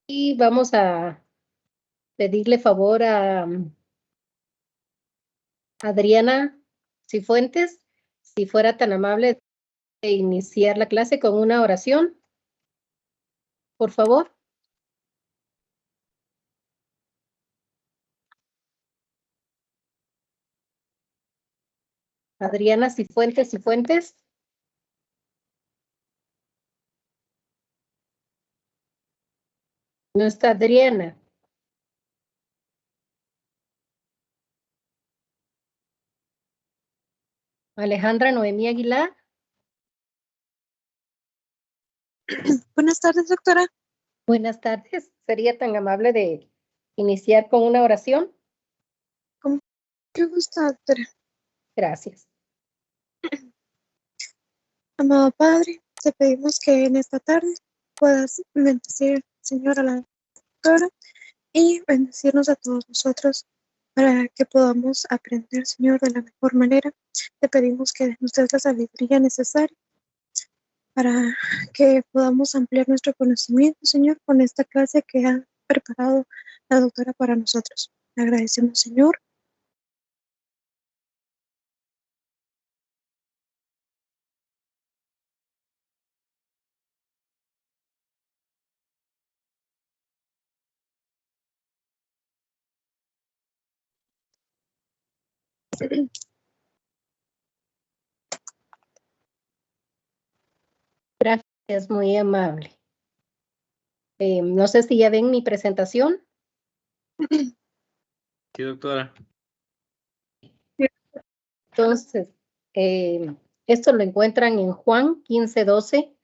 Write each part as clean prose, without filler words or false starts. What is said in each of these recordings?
Y vamos a pedirle favor a Adriana Cifuentes, si fuera tan amable de iniciar la clase con una oración, por favor. Adriana Cifuentes. No está Adriana. Alejandra Noemí Aguilar. Buenas tardes, doctora. Buenas tardes. ¿Sería tan amable de iniciar con una oración? ¿Cómo que gusta, doctora? Gracias. Amado Padre, te pedimos que en esta tarde puedas bendecir, Señor, a la doctora y bendecirnos a todos nosotros para que podamos aprender, Señor, de la mejor manera. Te pedimos que nos des la sabiduría necesaria para que podamos ampliar nuestro conocimiento, Señor, con esta clase que ha preparado la doctora para nosotros. Le agradecemos, Señor. Gracias, muy amable. No sé si ya ven mi presentación. Sí, doctora. Entonces, esto lo encuentran en Juan 15:12.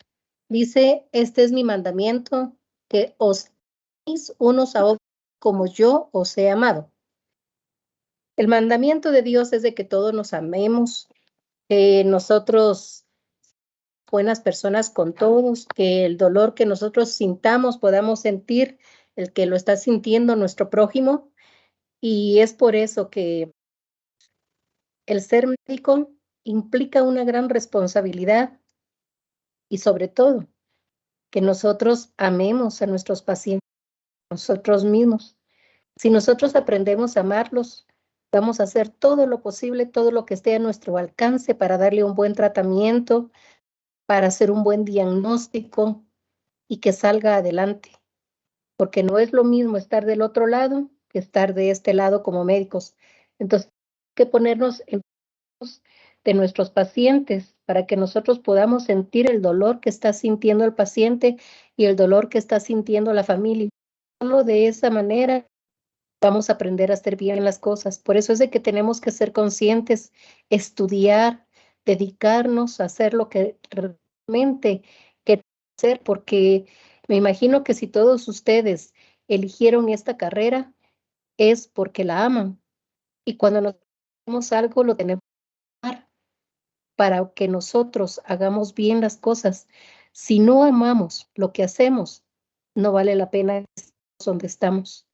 Dice, este es mi mandamiento, que os améis unos a otros como yo os he amado. El mandamiento de Dios es de que todos nos amemos, que nosotros, buenas personas con todos, que el dolor que nosotros sintamos podamos sentir el que lo está sintiendo nuestro prójimo. Y es por eso que el ser médico implica una gran responsabilidad y sobre todo que nosotros amemos a nuestros pacientes, nosotros mismos. Si nosotros aprendemos a amarlos, vamos a hacer todo lo posible, todo lo que esté a nuestro alcance para darle un buen tratamiento, para hacer un buen diagnóstico y que salga adelante. Porque no es lo mismo estar del otro lado que estar de este lado como médicos. Entonces, hay que ponernos en de nuestros pacientes para que nosotros podamos sentir el dolor que está sintiendo el paciente y el dolor que está sintiendo la familia. Solo de esa manera vamos a aprender a hacer bien las cosas. Por eso es de que tenemos que ser conscientes, estudiar, dedicarnos a hacer lo que realmente queremos hacer, porque me imagino que si todos ustedes eligieron esta carrera es porque la aman. Y cuando nos hacemos algo, lo tenemos que amar para que nosotros hagamos bien las cosas. Si no amamos lo que hacemos, no vale la pena estar donde estamos.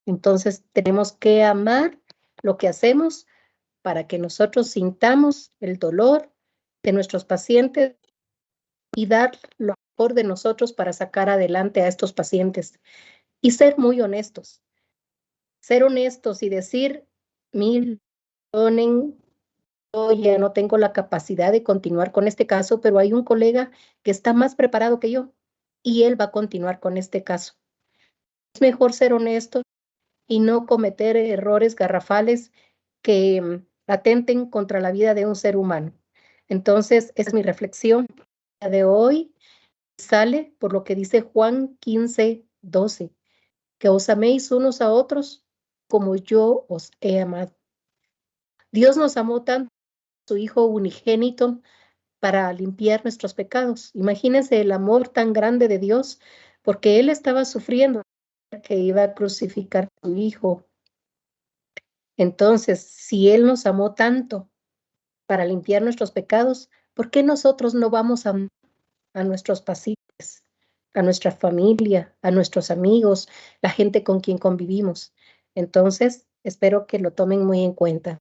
Entonces tenemos que amar lo que hacemos para que nosotros sintamos el dolor de nuestros pacientes y dar lo mejor de nosotros para sacar adelante a estos pacientes. Y ser muy honestos. Ser honestos y decir, mil, perdonen, yo ya no tengo la capacidad de continuar con este caso, pero hay un colega que está más preparado que yo y él va a continuar con este caso. Es mejor ser honesto y no cometer errores garrafales que atenten contra la vida de un ser humano. Entonces, esa es mi reflexión de hoy. Sale por lo que dice Juan 15:12, que os améis unos a otros como yo os he amado. Dios nos amó tanto, su Hijo unigénito, para limpiar nuestros pecados. Imagínense el amor tan grande de Dios, porque Él estaba sufriendo que iba a crucificar a su Hijo. Entonces, si Él nos amó tanto para limpiar nuestros pecados, ¿por qué nosotros no vamos a amar a nuestros pacientes, a nuestra familia, a nuestros amigos, la gente con quien convivimos? Entonces, espero que lo tomen muy en cuenta.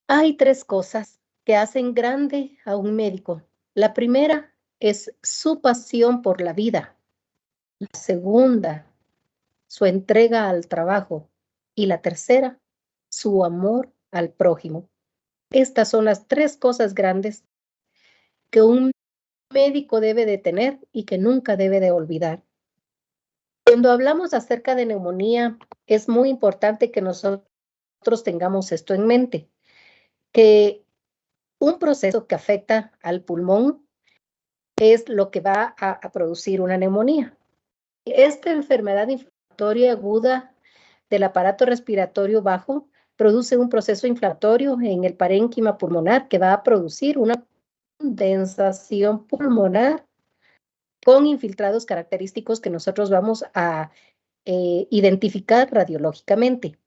Hay 3 cosas que hacen grande a un médico. La primera es su pasión por la vida. La segunda, su entrega al trabajo. Y la tercera, su amor al prójimo. Estas son las 3 cosas grandes que un médico debe de tener y que nunca debe de olvidar. Cuando hablamos acerca de neumonía, es muy importante que nosotros tengamos esto en mente, que un proceso que afecta al pulmón es lo que va a producir una neumonía. Esta enfermedad inflamatoria aguda del aparato respiratorio bajo produce un proceso inflamatorio en el parénquima pulmonar que va a producir una condensación pulmonar con infiltrados característicos que nosotros vamos a identificar radiológicamente.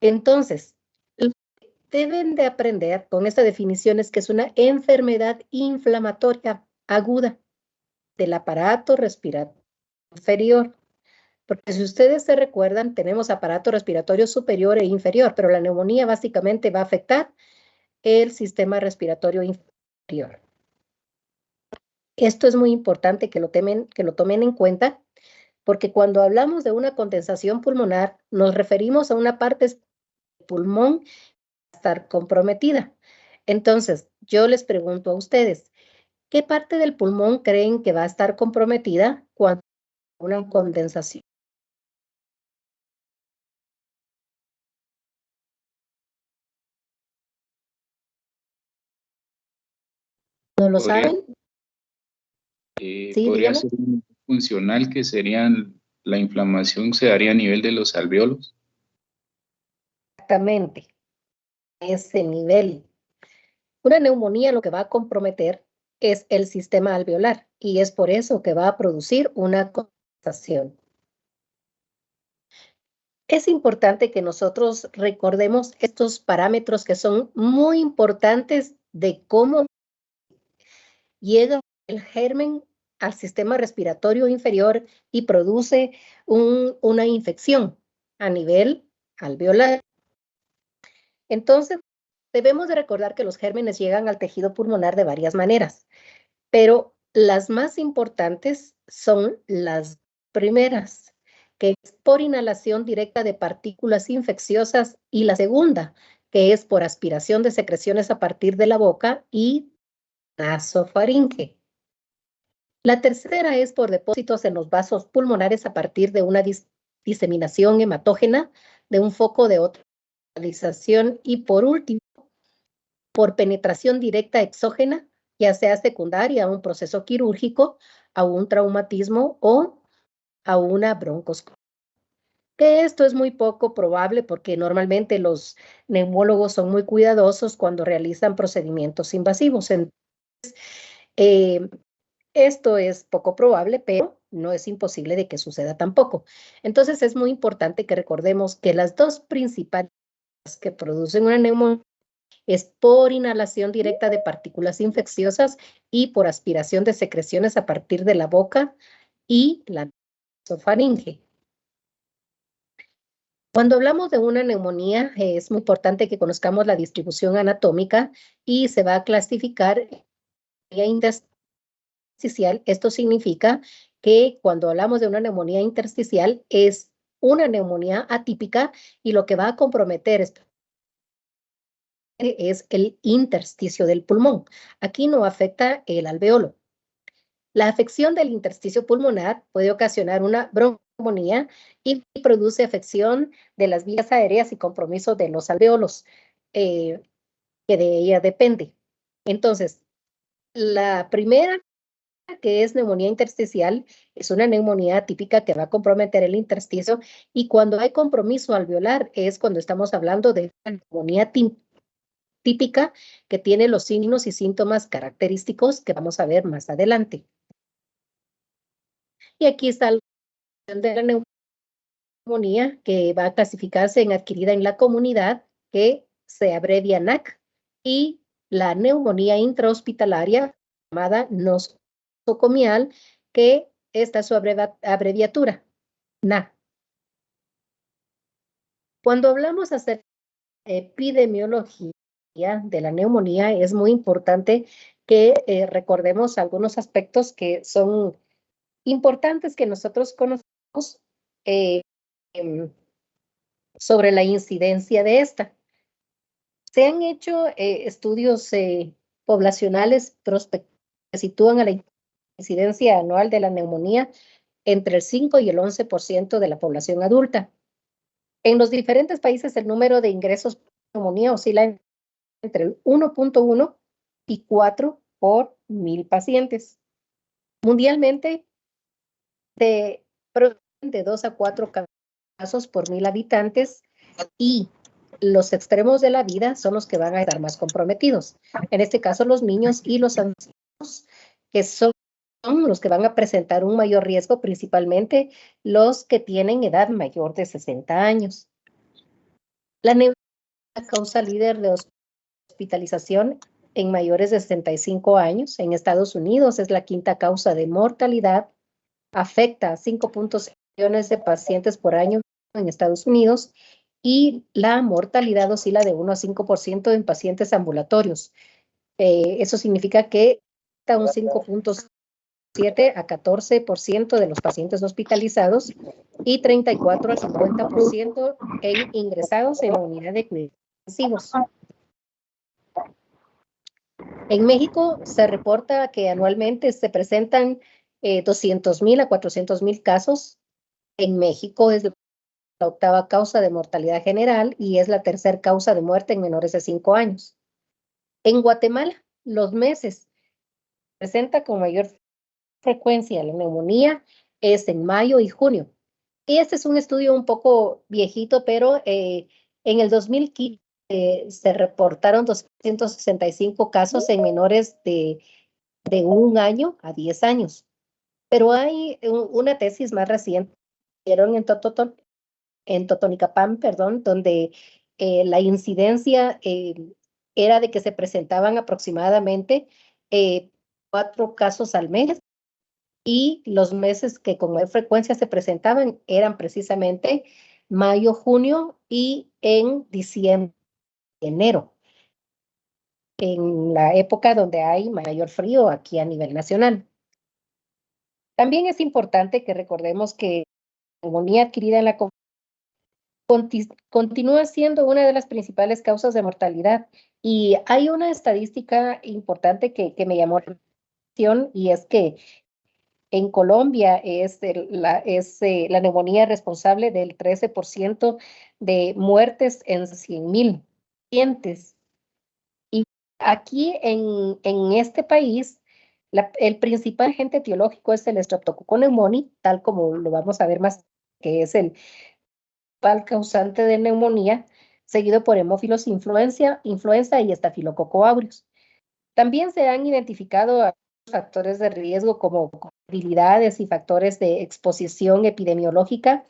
Entonces, deben de aprender con esta definición es que es una enfermedad inflamatoria aguda del aparato respiratorio inferior. Porque si ustedes se recuerdan, tenemos aparato respiratorio superior e inferior, pero la neumonía básicamente va a afectar el sistema respiratorio inferior. Esto es muy importante que lo tomen en cuenta, porque cuando hablamos de una condensación pulmonar, nos referimos a una parte del pulmón que va a estar comprometida. Entonces, yo les pregunto a ustedes, ¿qué parte del pulmón creen que va a estar comprometida cuando hay una condensación? ¿No lo Podría, saben? Sí, podría dígame. ser un funcional que serían, la inflamación se daría a nivel de los alvéolos. Exactamente, ese nivel. Una neumonía lo que va a comprometer es el sistema alveolar y es por eso que va a producir una condensación. Es importante que nosotros recordemos estos parámetros que son muy importantes de cómo llega el germen al sistema respiratorio inferior y produce una infección a nivel alveolar. Entonces, debemos de recordar que los gérmenes llegan al tejido pulmonar de varias maneras, pero las más importantes son las primeras, que es por inhalación directa de partículas infecciosas, y la segunda, que es por aspiración de secreciones a partir de la boca y nasofaringe. La tercera es por depósitos en los vasos pulmonares a partir de una diseminación hematógena de un foco de otra localización, y por último, por penetración directa exógena, ya sea secundaria a un proceso quirúrgico, a un traumatismo o a una broncoscopia. Que esto es muy poco probable porque normalmente los neumólogos son muy cuidadosos cuando realizan procedimientos invasivos. Eh, Esto es poco probable, pero no es imposible de que suceda tampoco. Entonces es muy importante que recordemos que las 2 principales que producen una neumonía es por inhalación directa de partículas infecciosas y por aspiración de secreciones a partir de la boca y la nasofaringe. Cuando hablamos de una neumonía, es muy importante que conozcamos la distribución anatómica y se va a clasificar en intersticial. Esto significa que cuando hablamos de una neumonía intersticial es una neumonía atípica y lo que va a comprometer es el intersticio del pulmón. Aquí no afecta el alveolo. La afección del intersticio pulmonar puede ocasionar una broncomonía y produce afección de las vías aéreas y compromiso de los alveolos, que de ella depende. Entonces, la primera, que es neumonía intersticial, es una neumonía típica que va a comprometer el intersticio, y cuando hay compromiso alveolar es cuando estamos hablando de una neumonía típica que tiene los signos y síntomas característicos que vamos a ver más adelante. Y aquí está la de la neumonía que va a clasificarse en adquirida en la comunidad, que se abrevia NAC, y la neumonía intrahospitalaria llamada nosocomial, que esta es su abreviatura, NA. Cuando hablamos acerca de epidemiología de la neumonía, es muy importante que recordemos algunos aspectos que son importantes que nosotros conocemos sobre la incidencia de esta. Se han hecho estudios poblacionales prospectivos que sitúan a la incidencia anual de la neumonía entre el 5 y el 11% de la población adulta. En los diferentes países el número de ingresos por neumonía oscila entre el 1.1 y 4 por 1000 pacientes. Mundialmente, de 2 a 4 casos por 1000 habitantes, y los extremos de la vida son los que van a estar más comprometidos. En este caso, los niños y los ancianos, que son los que van a presentar un mayor riesgo, principalmente los que tienen edad mayor de 60 años. La neumonía es la causa líder de hospitalización en mayores de 65 años. En Estados Unidos es la quinta causa de mortalidad. Afecta a 5.6 millones de pacientes por año en Estados Unidos, y la mortalidad oscila de 1 a 5% en pacientes ambulatorios. Eso significa que está un 5.7 a 14% de los pacientes hospitalizados y 34 a 50% en ingresados en la unidad de cuidados intensivos. En México se reporta que anualmente se presentan 200,000 a 400,000 casos. En México es la octava causa de mortalidad general y es la tercera causa de muerte en menores de 5 años. En Guatemala, los meses presenta con mayor frecuencia la neumonía es en mayo y junio. Y este es un estudio un poco viejito, pero en el 2015 se reportaron 265 casos en menores de 1 año a 10 años. Pero hay una tesis más reciente en Totonicapán, donde la incidencia era de que se presentaban aproximadamente 4 casos al mes, y los meses que con mayor frecuencia se presentaban eran precisamente mayo, junio y en diciembre, enero, en la época donde hay mayor frío aquí a nivel nacional. También es importante que recordemos que la neumonía adquirida en la continúa siendo una de las principales causas de mortalidad. Y hay una estadística importante que me llamó la atención, y es que en Colombia es la neumonía responsable del 13% de muertes en 100,000 pacientes. Y aquí en este país, el principal agente etiológico es el Streptococcus pneumoniae, tal como lo vamos a ver más, que es el causante de neumonía, seguido por hemófilos influenza y estafilococo aureus. También se han identificado factores de riesgo como comorbilidades y factores de exposición epidemiológica,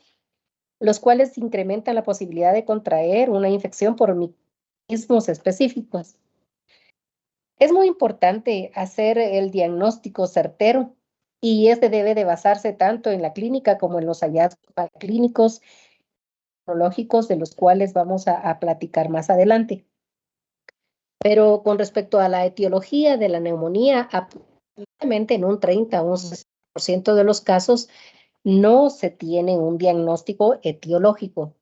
los cuales incrementan la posibilidad de contraer una infección por microorganismos específicos. Es muy importante hacer el diagnóstico certero, y este debe de basarse tanto en la clínica como en los hallazgos clínicos neurológicos, de los cuales vamos a platicar más adelante. Pero con respecto a la etiología de la neumonía, aproximadamente en un 30 o un 60% de los casos no se tiene un diagnóstico etiológico.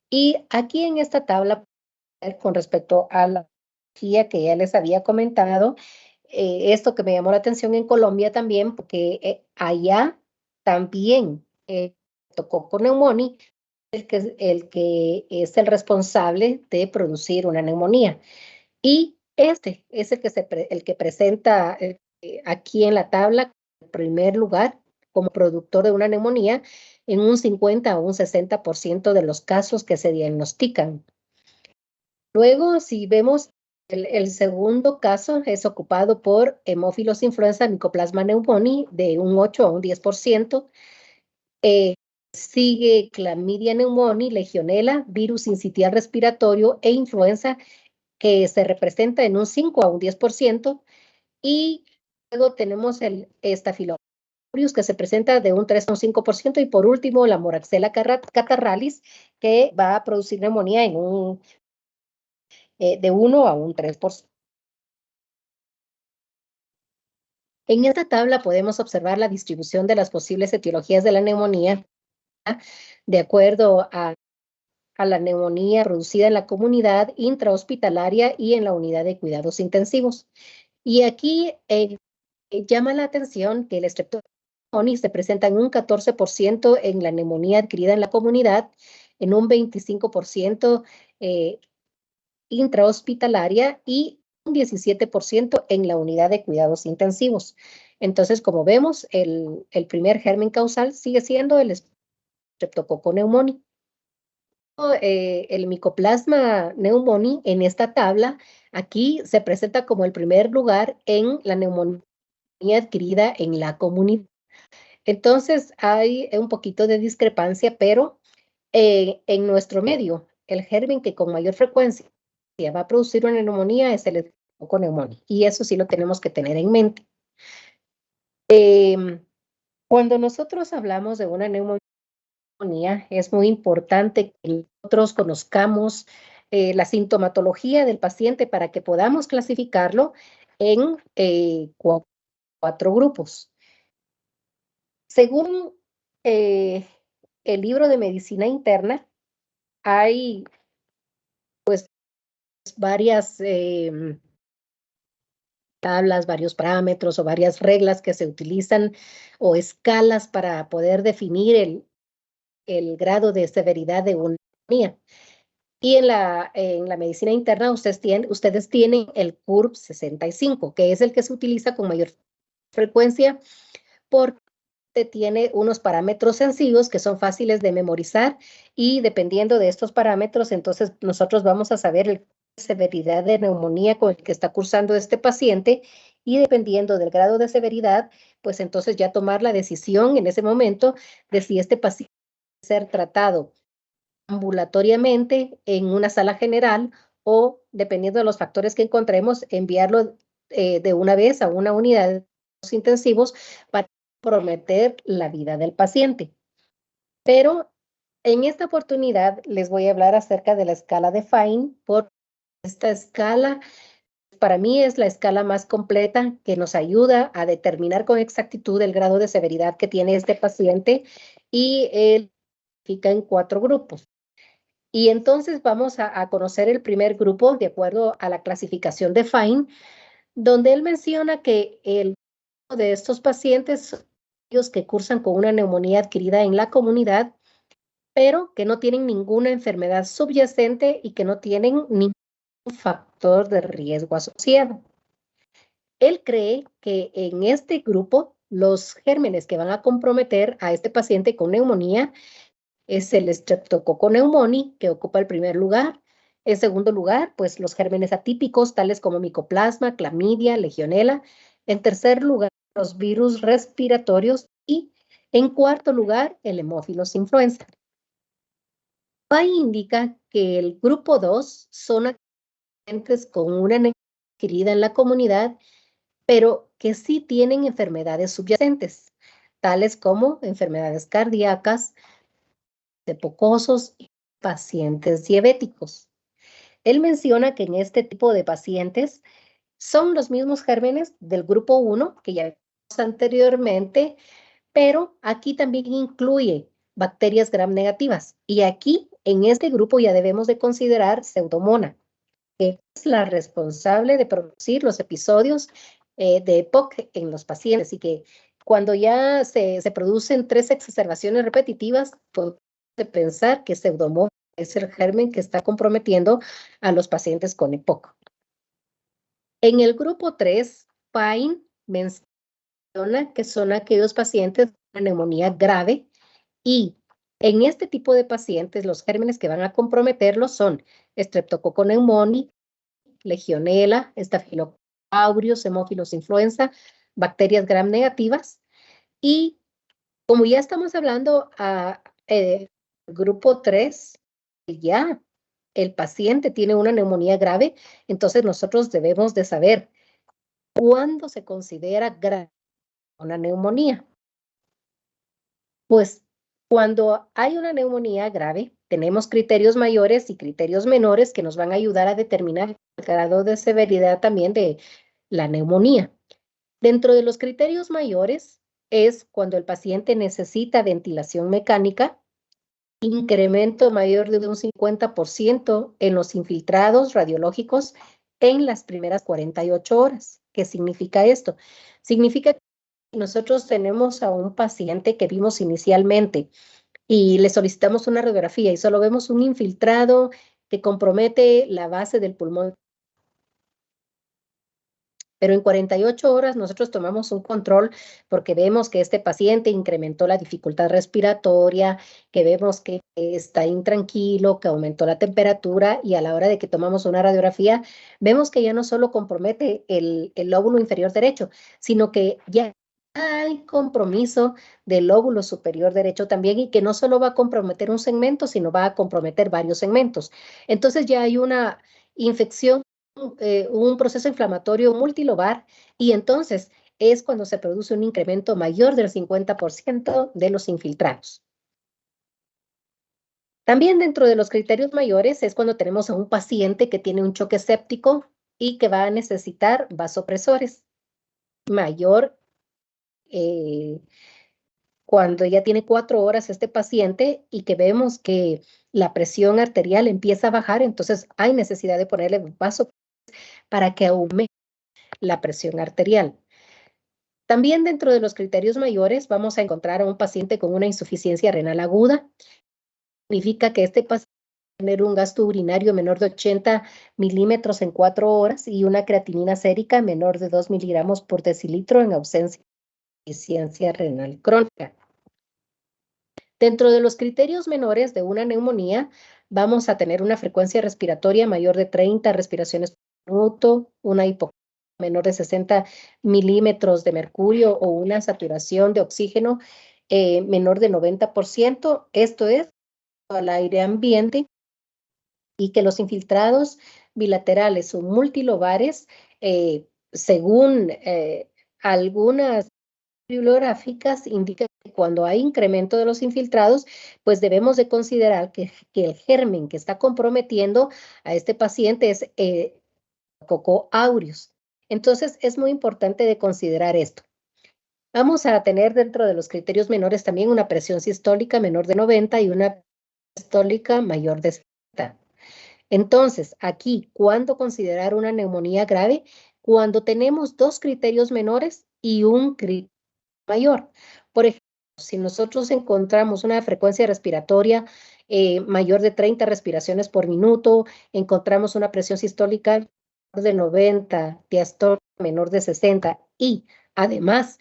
Y aquí en esta tabla, con respecto a la etiología que ya les había comentado, esto que me llamó la atención en Colombia también, porque allá también tocó con neumonía, el que es el responsable de producir una neumonía. Y este es el que presenta aquí en la tabla en primer lugar como productor de una neumonía en un 50 o un 60% de los casos que se diagnostican. Luego, si vemos el segundo caso, es ocupado por hemófilos influenza Mycoplasma pneumoniae de un 8 a un 10%. Sigue Chlamydia pneumoniae, Legionela, virus sincitial respiratorio e influenza, que se representa en un 5 a un 10%, y luego tenemos el Staphylococcus aureus, que se presenta de un 3 a un 5%, y por último la Moraxella catarrhalis, que va a producir neumonía en un de 1 a un 3%. En esta tabla podemos observar la distribución de las posibles etiologías de la neumonía de acuerdo a la neumonía producida en la comunidad intrahospitalaria y en la unidad de cuidados intensivos. Y aquí llama la atención que el Streptococcus pneumoniae se presenta en un 14% en la neumonía adquirida en la comunidad, en un 25% intrahospitalaria y un 17% en la unidad de cuidados intensivos. Entonces, como vemos, el primer germen causal sigue siendo el Streptococcus pneumoniae. El Mycoplasma pneumoniae en esta tabla, aquí se presenta como el primer lugar en la neumonía adquirida en la comunidad. Entonces, hay un poquito de discrepancia, pero en nuestro medio, el germen que con mayor frecuencia va a producir una neumonía es el Streptococcus pneumoniae, y eso sí lo tenemos que tener en mente. Cuando nosotros hablamos de una neumonía, es muy importante que nosotros conozcamos la sintomatología del paciente para que podamos clasificarlo en 4 grupos. Según el libro de medicina interna, hay pues varias tablas, varios parámetros o varias reglas que se utilizan o escalas para poder definir el grado de severidad de una neumonía. Y en la medicina interna ustedes tienen el CURB 65, que es el que se utiliza con mayor frecuencia porque tiene unos parámetros sencillos que son fáciles de memorizar, y dependiendo de estos parámetros, entonces nosotros vamos a saber la severidad de neumonía con el que está cursando este paciente, y dependiendo del grado de severidad, pues entonces ya tomar la decisión en ese momento de si este paciente debe ser tratado ambulatoriamente en una sala general o, dependiendo de los factores que encontremos, enviarlo de una vez a una unidad de cuidados intensivos para comprometer la vida del paciente. Pero en esta oportunidad les voy a hablar acerca de la escala de Fine, porque esta escala para mí es la escala más completa que nos ayuda a determinar con exactitud el grado de severidad que tiene este paciente, y él clasifica en 4 grupos. Y entonces vamos a conocer el primer grupo de acuerdo a la clasificación de Fine, donde él menciona que el grupo de estos pacientes son aquellos que cursan con una neumonía adquirida en la comunidad, pero que no tienen ninguna enfermedad subyacente y que no tienen ningún factor de riesgo asociado. Él cree que en este grupo los gérmenes que van a comprometer a este paciente con neumonía es el Streptococcus pneumoniae, que ocupa el primer lugar. En segundo lugar, pues los gérmenes atípicos, tales como Mycoplasma, Clamidia, Legionella. En tercer lugar, los virus respiratorios. Y en cuarto lugar, el Haemophilus influenza. Ahí indica que el grupo 2 son pacientes con una neumonía adquirida en la comunidad, pero que sí tienen enfermedades subyacentes, tales como enfermedades cardíacas, cepocosos y pacientes diabéticos. Él menciona que en este tipo de pacientes son los mismos gérmenes del grupo 1 que ya vimos anteriormente, pero aquí también incluye bacterias gram negativas. Y aquí, en este grupo, ya debemos de considerar Pseudomonas, que es la responsable de producir los episodios de EPOC en los pacientes, y que cuando ya se producen 3 exacerbaciones repetitivas, podemos pensar que Pseudomonas es el germen que está comprometiendo a los pacientes con EPOC. En el grupo 3, Fine menciona que son aquellos pacientes con neumonía grave, y en este tipo de pacientes los gérmenes que van a comprometerlos son Streptococcus pneumoniae, Legionella, Staphylococcus aureus, Haemophilus influenza, bacterias gram negativas. Y como ya estamos hablando grupo 3, ya el paciente tiene una neumonía grave, entonces nosotros debemos de saber cuándo se considera grave una neumonía. Pues cuando hay una neumonía grave, tenemos criterios mayores y criterios menores que nos van a ayudar a determinar el grado de severidad también de la neumonía. Dentro de los criterios mayores es cuando el paciente necesita ventilación mecánica, incremento mayor de un 50% en los infiltrados radiológicos en las primeras 48 horas. ¿Qué significa esto? Significa que nosotros tenemos a un paciente que vimos inicialmente y le solicitamos una radiografía y solo vemos un infiltrado que compromete la base del pulmón. Pero en 48 horas nosotros tomamos un control porque vemos que este paciente incrementó la dificultad respiratoria, que vemos que está intranquilo, que aumentó la temperatura y a la hora de que tomamos una radiografía, vemos que ya no solo compromete el lóbulo inferior derecho, sino que ya hay compromiso del lóbulo superior derecho también y que no solo va a comprometer un segmento, sino va a comprometer varios segmentos. Entonces ya hay una infección, un proceso inflamatorio multilobar y entonces es cuando se produce un incremento mayor del 50% de los infiltrados. También dentro de los criterios mayores es cuando tenemos a un paciente que tiene un choque séptico y que va a necesitar vasopresores. Mayor cuando ya tiene 4 horas este paciente y que vemos que la presión arterial empieza a bajar, entonces hay necesidad de ponerle vaso para que aumente la presión arterial. También dentro de los criterios mayores vamos a encontrar a un paciente con una insuficiencia renal aguda. Significa que este paciente va a tener un gasto urinario menor de 80 milímetros en 4 horas y una creatinina sérica menor de 2 miligramos por decilitro en ausencia de insuficiencia renal crónica. Dentro de los criterios menores de una neumonía, vamos a tener una frecuencia respiratoria mayor de 30 respiraciones por minuto, una hipoxemia menor de 60 milímetros de mercurio o una saturación de oxígeno menor de 90%. Esto es al aire ambiente y que los infiltrados bilaterales o multilobares, según algunas bibliográficas indica que cuando hay incremento de los infiltrados, pues debemos de considerar que el germen que está comprometiendo a este paciente es Coco aureus. Entonces, es muy importante de considerar esto. Vamos a tener dentro de los criterios menores también una presión sistólica menor de 90 y una sistólica mayor de 70. Entonces, aquí, ¿cuándo considerar una neumonía grave? Cuando tenemos 2 criterios menores y un criterio mayor. Por ejemplo, si nosotros encontramos una frecuencia respiratoria mayor de 30 respiraciones por minuto, encontramos una presión sistólica de 90, diastólica menor de 60 y además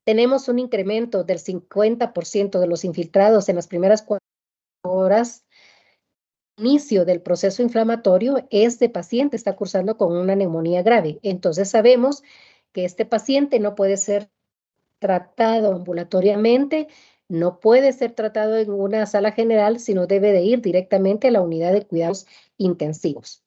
tenemos un incremento del 50% de los infiltrados en las primeras 4 horas, inicio del proceso inflamatorio, este paciente está cursando con una neumonía grave. Entonces sabemos que este paciente no puede ser tratado ambulatoriamente, no puede ser tratado en una sala general, sino debe de ir directamente a la unidad de cuidados intensivos.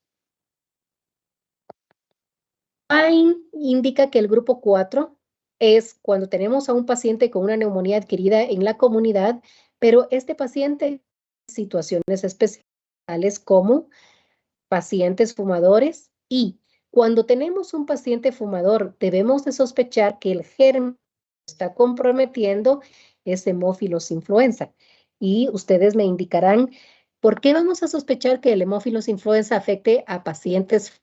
Ahí indica que el grupo 4 es cuando tenemos a un paciente con una neumonía adquirida en la comunidad, pero este paciente en situaciones especiales como pacientes fumadores y cuando tenemos un paciente fumador debemos de sospechar que el germen está comprometiendo es Haemophilus influenza. Y ustedes me indicarán, ¿por qué vamos a sospechar que el Haemophilus influenza afecte a pacientes?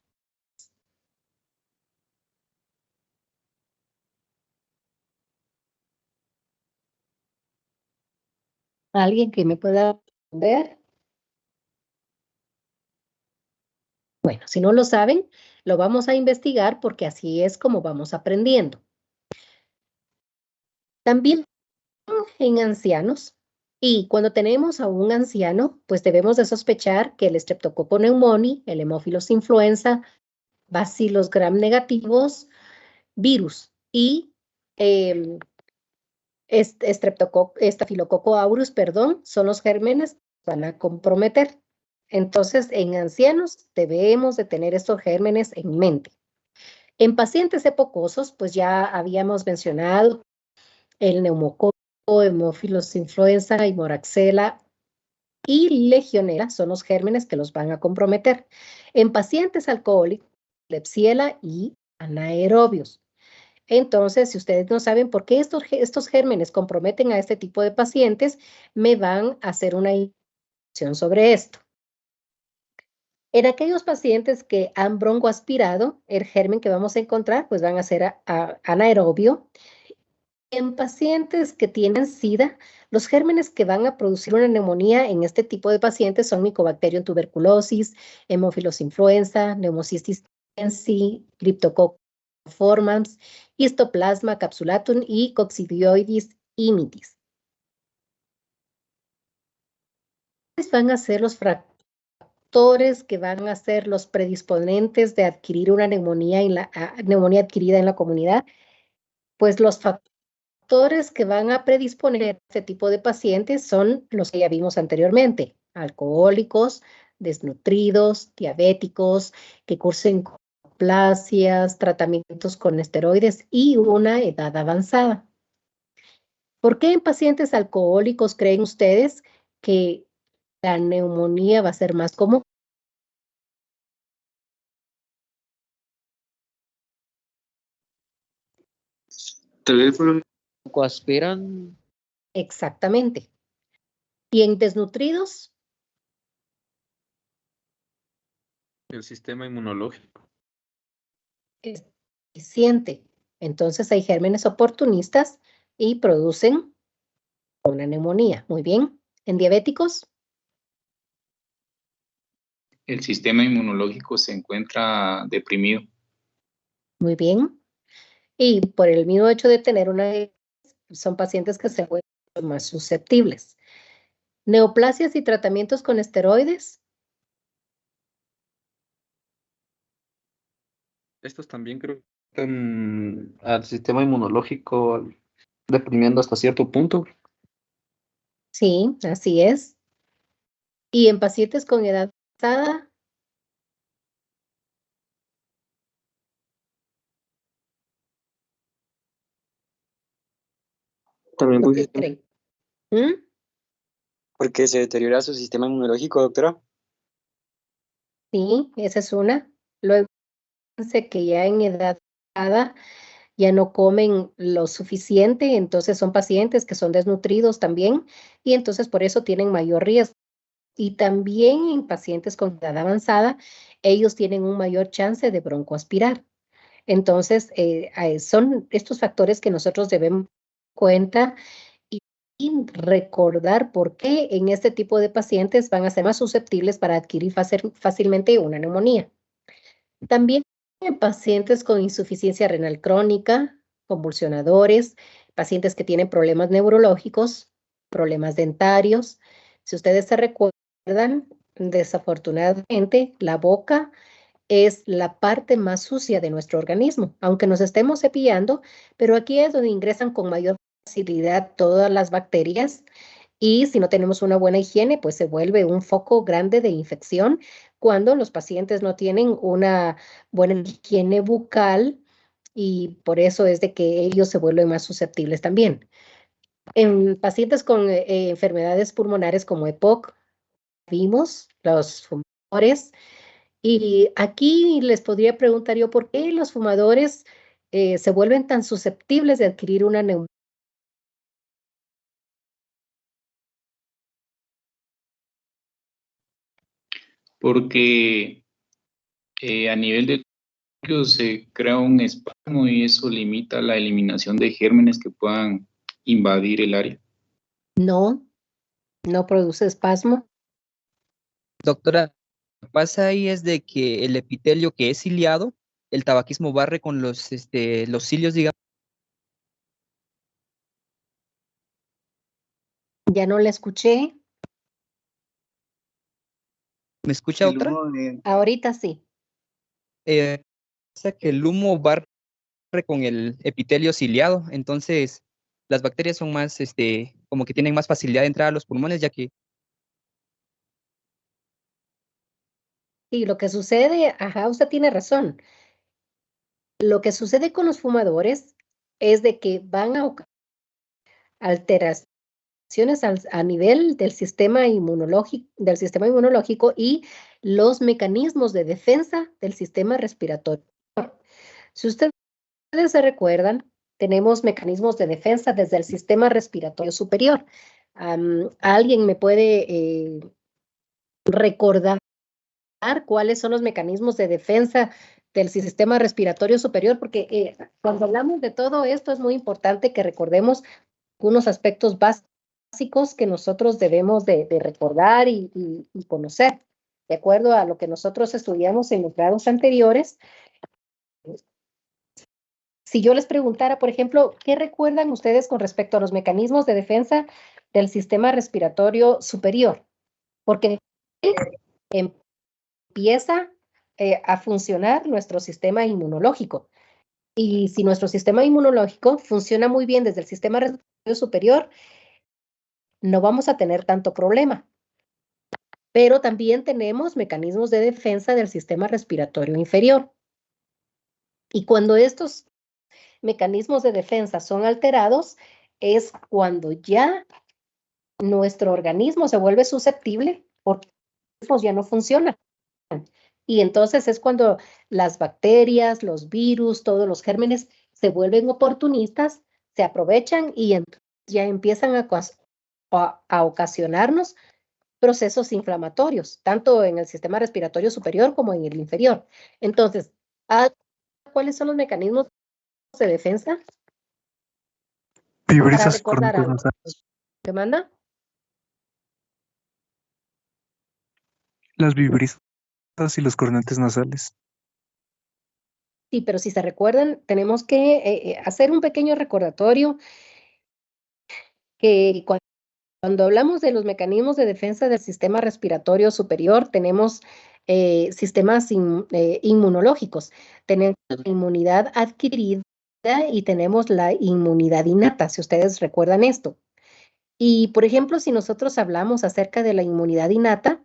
¿Alguien que me pueda responder? Bueno, si no lo saben, lo vamos a investigar porque así es como vamos aprendiendo. También en ancianos. Y cuando tenemos a un anciano, pues debemos de sospechar que el Streptococcus pneumoniae, el Haemophilus influenza, Bacillus gram negativos, virus y Staphylococcus aureus, perdón, son los gérmenes que van a comprometer. Entonces, en ancianos debemos de tener estos gérmenes en mente. En pacientes epocosos, pues ya habíamos mencionado el neumococo, Haemophilus influenza y Moraxella y Legionella son los gérmenes que los van a comprometer. En pacientes alcohólicos, Klebsiella y anaerobios. Entonces, si ustedes no saben por qué estos gérmenes comprometen a este tipo de pacientes, me van a hacer una información sobre esto. En aquellos pacientes que han broncoaspirado, el germen que vamos a encontrar, pues van a ser anaerobio. En pacientes que tienen SIDA, los gérmenes que van a producir una neumonía en este tipo de pacientes son Mycobacterium tuberculosis, Haemophilus influenza, Pneumocystis cereus, Cryptococcus formans, Histoplasma capsulatum y Coccidioides immitis. Van a ser los factores que van a ser los predisponentes de adquirir una neumonía adquirida en la comunidad, pues los factores que van a predisponer a este tipo de pacientes son los que ya vimos anteriormente: alcohólicos, desnutridos, diabéticos, que cursen neoplasias, tratamientos con esteroides y una edad avanzada. ¿Por qué en pacientes alcohólicos creen ustedes que la neumonía va a ser más común? Tal vez por aspiran. Exactamente. ¿Y en desnutridos? El sistema inmunológico. Es eficiente. Entonces hay gérmenes oportunistas y producen una neumonía. Muy bien. ¿En diabéticos? El sistema inmunológico se encuentra deprimido. Muy bien. Y por el mismo hecho de tener son pacientes que se vuelven más susceptibles. ¿Neoplasias y tratamientos con esteroides? Estos también creo que están al sistema inmunológico deprimiendo hasta cierto punto. Sí, así es. ¿Y en pacientes con edad avanzada? También ¿Qué creen? ¿Mm? porque se deteriora su sistema inmunológico, doctora. Sí, esa es una. Luego, fíjense que ya en edad avanzada ya no comen lo suficiente, entonces son pacientes que son desnutridos también, y entonces por eso tienen mayor riesgo. Y también en pacientes con edad avanzada, ellos tienen un mayor chance de broncoaspirar. Entonces, son estos factores que nosotros debemos tener en cuenta y recordar por qué en este tipo de pacientes van a ser más susceptibles para adquirir fácilmente una neumonía. También en pacientes con insuficiencia renal crónica, convulsionadores, pacientes que tienen problemas neurológicos, problemas dentarios. Si ustedes se recuerdan, desafortunadamente, la boca es la parte más sucia de nuestro organismo, aunque nos estemos cepillando, pero aquí es donde ingresan con mayor facilidad todas las bacterias, y si no tenemos una buena higiene, pues se vuelve un foco grande de infección cuando los pacientes no tienen una buena higiene bucal, y por eso es de que ellos se vuelven más susceptibles también. En pacientes con enfermedades pulmonares como EPOC, vimos los fumadores, y aquí les podría preguntar yo, ¿por qué los fumadores se vuelven tan susceptibles de adquirir una neumonía? Porque a nivel de se crea un espasmo y eso limita la eliminación de gérmenes que puedan invadir el área. No, no produce espasmo. Doctora, lo que pasa ahí es de que el epitelio que es ciliado, el tabaquismo barre con los cilios, digamos. Ya no la escuché. ¿Me escucha, El doctora? humo de- Ahorita sí. Pasa que el humo barre con el epitelio ciliado, entonces las bacterias son más, como que tienen más facilidad de entrar a los pulmones, ya que Y lo que sucede, ajá, usted tiene razón. Lo que sucede con los fumadores es de que van a alteraciones a nivel del sistema inmunológico y los mecanismos de defensa del sistema respiratorio. Si usted se recuerdan, tenemos mecanismos de defensa desde el sistema respiratorio superior. ¿Alguien me puede recordar cuáles son los mecanismos de defensa del sistema respiratorio superior? Porque cuando hablamos de todo esto es muy importante que recordemos algunos aspectos básicos que nosotros debemos de recordar y conocer. De acuerdo a lo que nosotros estudiamos en los grados anteriores, si yo les preguntara, por ejemplo, ¿qué recuerdan ustedes con respecto a los mecanismos de defensa del sistema respiratorio superior? Porque empieza a funcionar nuestro sistema inmunológico. Y si nuestro sistema inmunológico funciona muy bien desde el sistema respiratorio superior, no vamos a tener tanto problema. Pero también tenemos mecanismos de defensa del sistema respiratorio inferior. Y cuando estos mecanismos de defensa son alterados, es cuando ya nuestro organismo se vuelve susceptible porque ya no funciona. Y entonces es cuando las bacterias, los virus, todos los gérmenes se vuelven oportunistas, se aprovechan y ya empiezan a ocasionarnos procesos inflamatorios, tanto en el sistema respiratorio superior como en el inferior. Entonces, ¿cuáles son los mecanismos de defensa? Vibrisas, Recordar corrientes algo. nasales. ¿Qué manda? Las vibrisas y los cornetes nasales. Sí, pero si se recuerdan, tenemos que hacer un pequeño recordatorio que cuando hablamos de los mecanismos de defensa del sistema respiratorio superior, tenemos sistemas inmunológicos. Tenemos la inmunidad adquirida y tenemos la inmunidad innata, si ustedes recuerdan esto. Y, por ejemplo, si nosotros hablamos acerca de la inmunidad innata,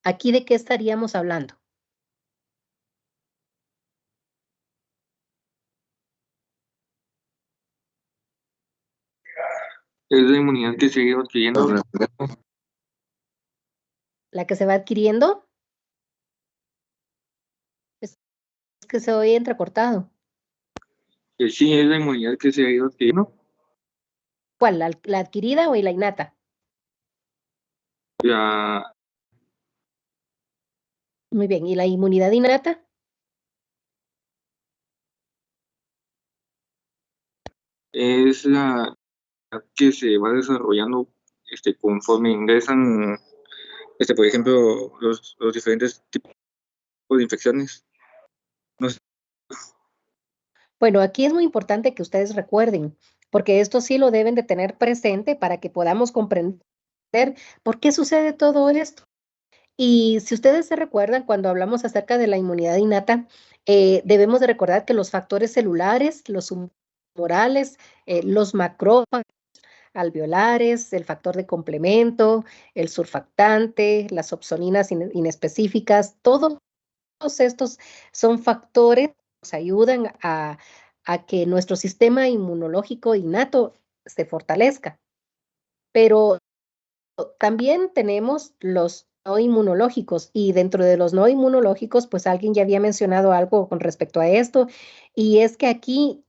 ¿aquí de qué estaríamos hablando? Es la inmunidad que se ha ido adquiriendo. ¿La que se va adquiriendo? Es que se oye entrecortado. Sí, es la inmunidad que se ha ido adquiriendo. ¿Cuál? ¿La adquirida o la innata? La, Muy bien. ¿Y la inmunidad innata? es la que se va desarrollando conforme ingresan, por ejemplo, los diferentes tipos de infecciones. No sé. Bueno, aquí es muy importante que ustedes recuerden, porque esto sí lo deben de tener presente para que podamos comprender por qué sucede todo esto. Y si ustedes se recuerdan, cuando hablamos acerca de la inmunidad innata, debemos de recordar que los factores celulares, los humorales, los macrófagos, alveolares, el factor de complemento, el surfactante, las opsoninas inespecíficas, todos estos son factores que nos ayudan a que nuestro sistema inmunológico innato se fortalezca. Pero también tenemos los no inmunológicos y dentro de los no inmunológicos, pues alguien ya había mencionado algo con respecto a esto y es que aquí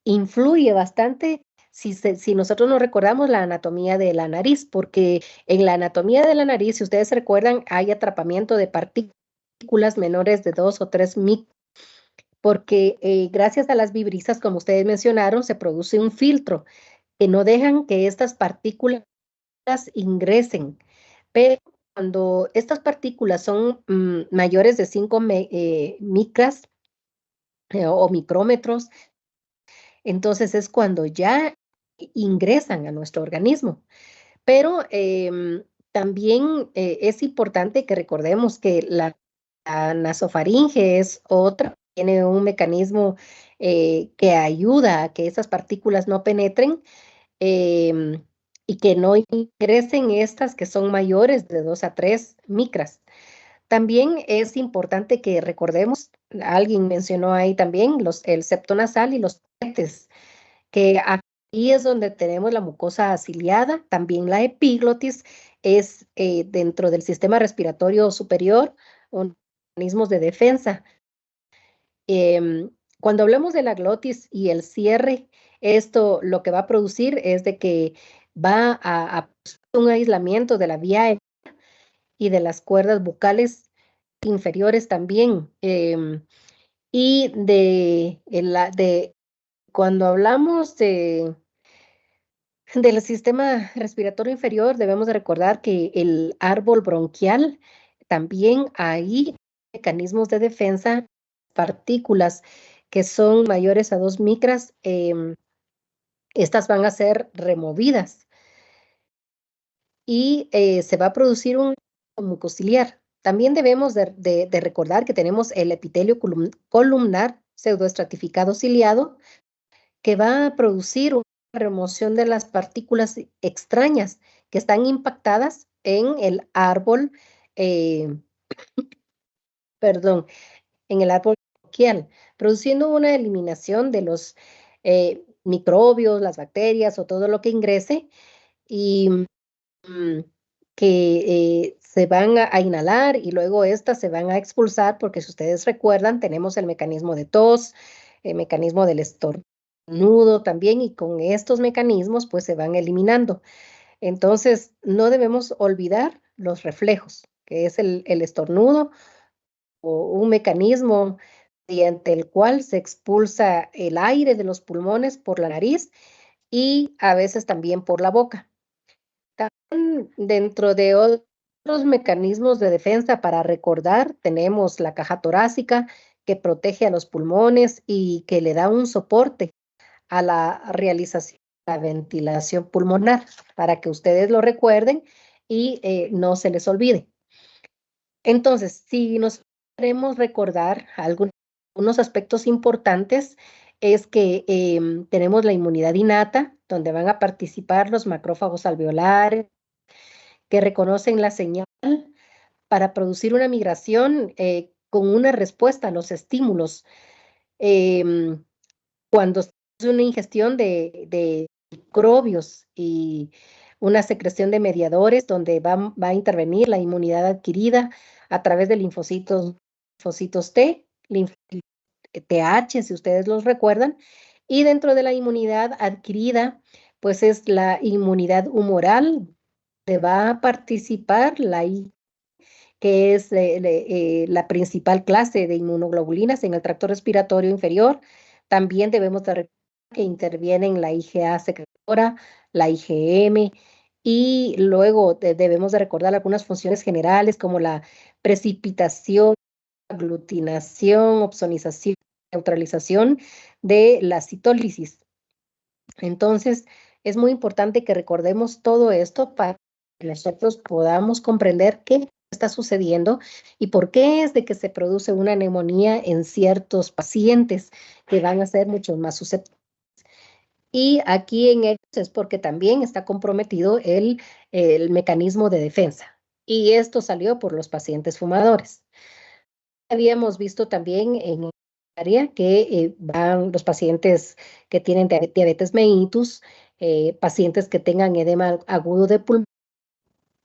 influye bastante si nosotros nos recordamos la anatomía de la nariz, porque en la anatomía de la nariz, si ustedes se recuerdan, hay atrapamiento de partículas menores de 2 o 3 micros, porque gracias a las vibrisas, como ustedes mencionaron, se produce un filtro que no dejan que estas partículas ingresen. Pero cuando estas partículas son mayores de 5 micras o micrómetros, entonces es cuando ya ingresan a nuestro organismo. Pero también es importante que recordemos que la nasofaringe es otra, tiene un mecanismo que ayuda a que esas partículas no penetren y que no ingresen estas que son mayores de 2 a 3 micras. También es importante que recordemos, alguien mencionó ahí también el septo nasal y los dientes, que aquí es donde tenemos la mucosa ciliada, también la epiglotis es dentro del sistema respiratorio superior, mecanismos de defensa. Cuando hablamos de la glotis y el cierre, esto lo que va a producir es de que va a producir un aislamiento de la vía aérea y de las cuerdas vocales inferiores también. Y cuando hablamos del sistema respiratorio inferior, debemos de recordar que el árbol bronquial también hay mecanismos de defensa, partículas que son mayores a 2 micras, estas van a ser removidas y se va a producir un mucociliar. También debemos de recordar que tenemos el epitelio columnar pseudoestratificado ciliado, que va a producir una remoción de las partículas extrañas que están impactadas en el árbol, perdón, en el árbol bronquial, produciendo una eliminación de los microbios, las bacterias o todo lo que ingrese y que se van a inhalar y luego estas se van a expulsar porque si ustedes recuerdan tenemos el mecanismo de tos, el mecanismo del estornudo también y con estos mecanismos pues se van eliminando. Entonces no debemos olvidar los reflejos, que es el estornudo o un mecanismo mediante el cual se expulsa el aire de los pulmones por la nariz y a veces también por la boca. También dentro de otros mecanismos de defensa para recordar, tenemos la caja torácica que protege a los pulmones y que le da un soporte a la realización de la ventilación pulmonar, para que ustedes lo recuerden y no se les olvide. Entonces, si nos queremos recordar algunos aspectos importantes, es que tenemos la inmunidad innata, donde van a participar los macrófagos alveolares, que reconocen la señal para producir una migración con una respuesta a los estímulos. Cuando se hace una ingestión de microbios y una secreción de mediadores donde va a intervenir la inmunidad adquirida a través de linfocitos T, TH, si ustedes los recuerdan, y dentro de la inmunidad adquirida, pues es la inmunidad humoral, donde va a participar que es la principal clase de inmunoglobulinas en el tracto respiratorio inferior. También debemos de recordar que intervienen la IgA secretora, la IgM, y luego debemos de recordar algunas funciones generales como la precipitación, aglutinación, opsonización, neutralización de la citólisis. Entonces, es muy importante que recordemos todo esto para que nosotros podamos comprender qué está sucediendo y por qué es de que se produce una neumonía en ciertos pacientes que van a ser mucho más susceptibles. Y aquí en ellos es porque también está comprometido el mecanismo de defensa. Y esto salió por los pacientes fumadores. Habíamos visto también en el área que van los pacientes que tienen diabetes mellitus, pacientes que tengan edema agudo de pulmón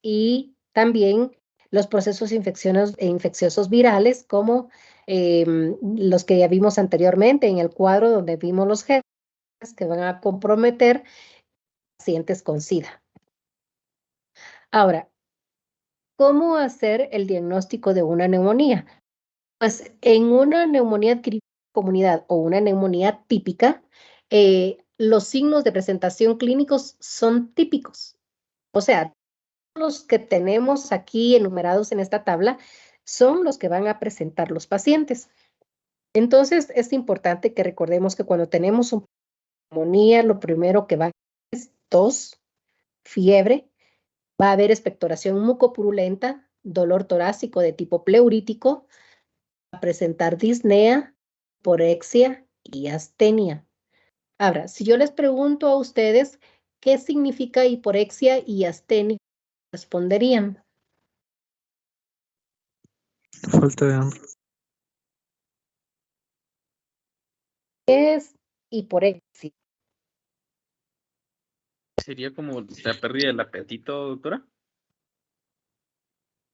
y también los procesos infecciosos virales como los que ya vimos anteriormente en el cuadro donde vimos los genes que van a comprometer pacientes con SIDA. Ahora, ¿cómo hacer el diagnóstico de una neumonía? Pues en una neumonía adquirida en comunidad o una neumonía típica, los signos de presentación clínicos son típicos. O sea, los que tenemos aquí enumerados en esta tabla son los que van a presentar los pacientes. Entonces, es importante que recordemos que cuando tenemos una neumonía, lo primero que va a haber es tos, fiebre, va a haber expectoración mucopurulenta, dolor torácico de tipo pleurítico, a presentar disnea, hiporexia y astenia. Ahora, si yo les pregunto a ustedes qué significa hiporexia y astenia, responderían. Falta de hambre. ¿Qué es hiporexia? ¿Sería como la pérdida del apetito, doctora?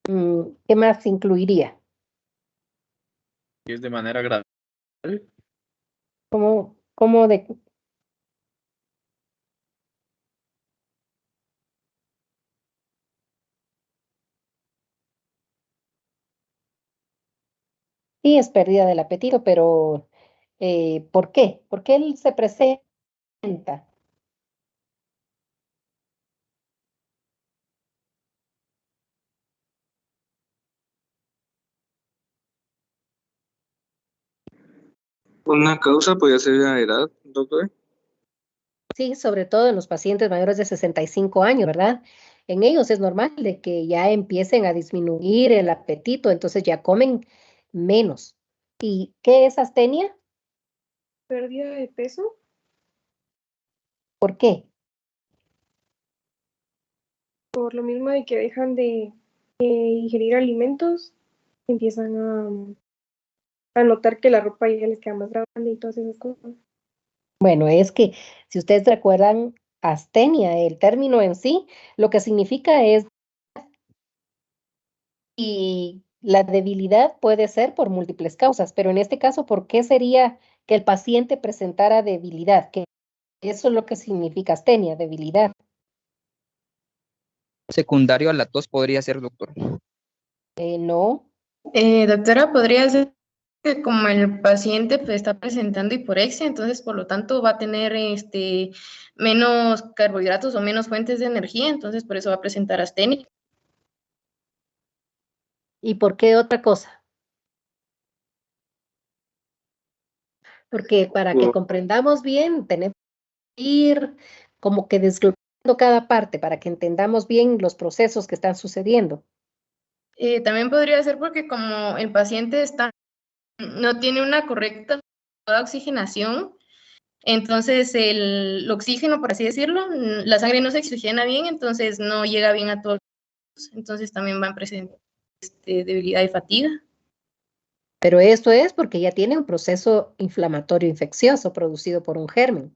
¿Qué más incluiría? es de manera gradual. ¿Cómo de? Sí, es pérdida del apetito, pero ¿por qué? ¿Por qué él se presenta? Una causa podría ser la edad, doctor. Sí, sobre todo en los pacientes mayores de 65 años, ¿verdad? En ellos es normal de que ya empiecen a disminuir el apetito, entonces ya comen menos. ¿Y qué es astenia? Pérdida de peso ¿Por qué? por lo mismo de que dejan de ingerir alimentos, empiezan a notar que la ropa ya les queda más grande y todas esas cosas. Bueno, es que si ustedes recuerdan astenia, el término en sí, lo que significa es y la debilidad puede ser por múltiples causas, pero en este caso, ¿por qué sería que el paciente presentara debilidad? Que eso es lo que significa astenia, debilidad. Secundario a la tos podría ser, doctor. No, Doctora, podría ser que como el paciente pues, está presentando hiporexia, entonces por lo tanto va a tener menos carbohidratos o menos fuentes de energía, entonces por eso va a presentar astenia. ¿y por qué otra cosa? Porque para que comprendamos bien, tenemos que ir como que desglosando cada parte para que entendamos bien los procesos que están sucediendo. También podría ser porque como el paciente no tiene una correcta oxigenación, entonces el oxígeno, por así decirlo, la sangre no se oxigena bien, entonces no llega bien a todos, entonces también van a presentar debilidad y fatiga. Pero esto es porque ya tiene un proceso inflamatorio infeccioso producido por un germen.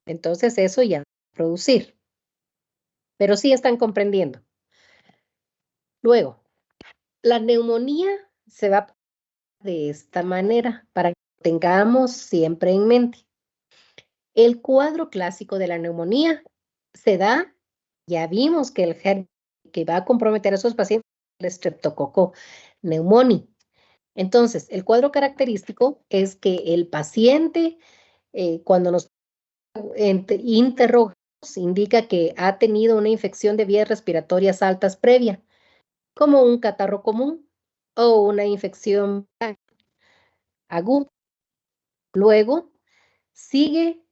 Entonces eso ya va a producir. Pero sí están comprendiendo. Luego, la neumonía se va de esta manera para que lo tengamos siempre en mente. El cuadro clásico de la neumonía se da, ya vimos que el germen que va a comprometer a esos pacientes es el Streptococcus pneumoniae. Entonces, el cuadro característico es que el paciente, cuando nos interrogamos, indica que ha tenido una infección de vías respiratorias altas previa, como un catarro común o una infección aguda. Luego sigue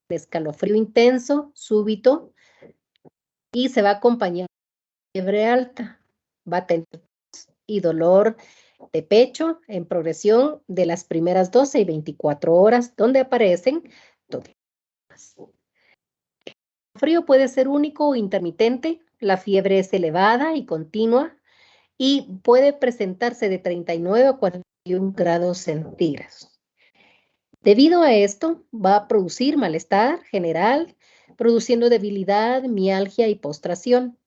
el escalofrío intenso, súbito, y se va a acompañar de fiebre alta. Va a tener y dolor de pecho en progresión de las primeras 12 y 24 horas, donde aparecen tópicos. El frío puede ser único o intermitente, la fiebre es elevada y continua y puede presentarse de 39 a 41 grados centígrados. Debido a esto, va a producir malestar general, produciendo debilidad, mialgia y postración.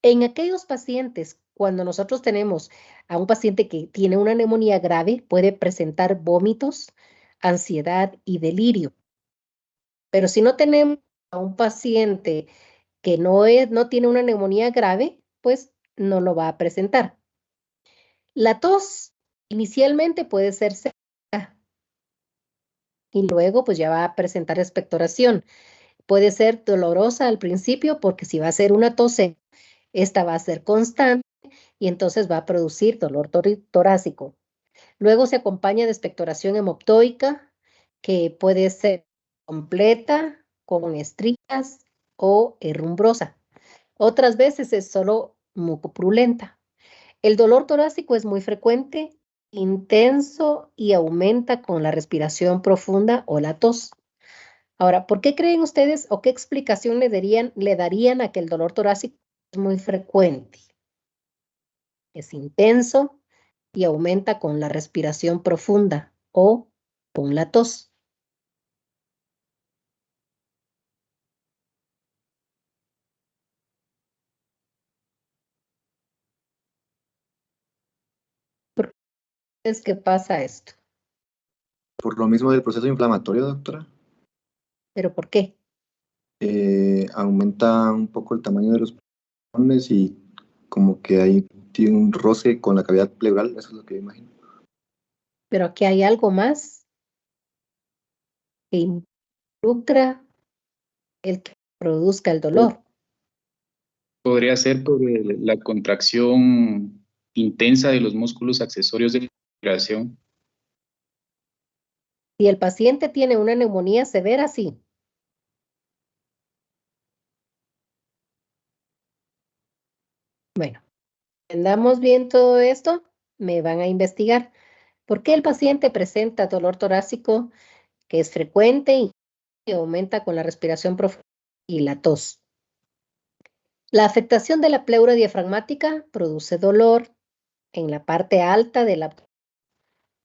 En aquellos pacientes, cuando nosotros tenemos a un paciente que tiene una neumonía grave, puede presentar vómitos, ansiedad y delirio. Pero si no tenemos a un paciente que no tiene una neumonía grave, pues no lo va a presentar. La tos inicialmente puede ser seca y luego pues ya va a presentar expectoración. Puede ser dolorosa al principio porque si va a ser una tos seca, esta va a ser constante y entonces va a producir dolor torácico. Luego se acompaña de expectoración hemoptoica, que puede ser completa, con estrías o herrumbrosa. Otras veces es solo mucopurulenta. El dolor torácico es muy frecuente, intenso y aumenta con la respiración profunda o la tos. Ahora, ¿por qué creen ustedes o qué explicación le darían a que el dolor torácico es muy frecuente? Es intenso y aumenta con la respiración profunda o con la tos. Es que pasa esto. Por lo mismo del proceso inflamatorio, doctora, ¿Pero por qué? aumenta un poco el tamaño de los pulmones y como que ahí tiene un roce con la cavidad pleural, eso es lo que imagino. Pero aquí hay algo más que involucra el que produzca el dolor. Podría ser por la contracción intensa de los músculos accesorios de la respiración. Si el paciente tiene una neumonía severa, sí. Bueno, entendamos bien todo esto, me van a investigar. ¿Por qué el paciente presenta dolor torácico que es frecuente y que aumenta con la respiración profunda y la tos? La afectación de la pleura diafragmática produce dolor en la parte alta del abdomen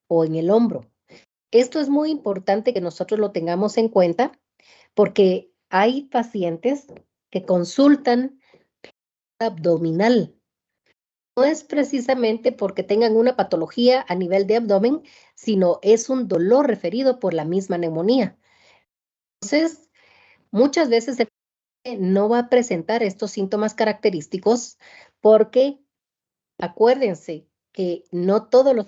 o en el hombro. Esto es muy importante que nosotros lo tengamos en cuenta porque hay pacientes que consultan abdominal. No es precisamente porque tengan una patología a nivel de abdomen, sino es un dolor referido por la misma neumonía. Entonces, muchas veces el paciente no va a presentar estos síntomas característicos porque acuérdense que no todos los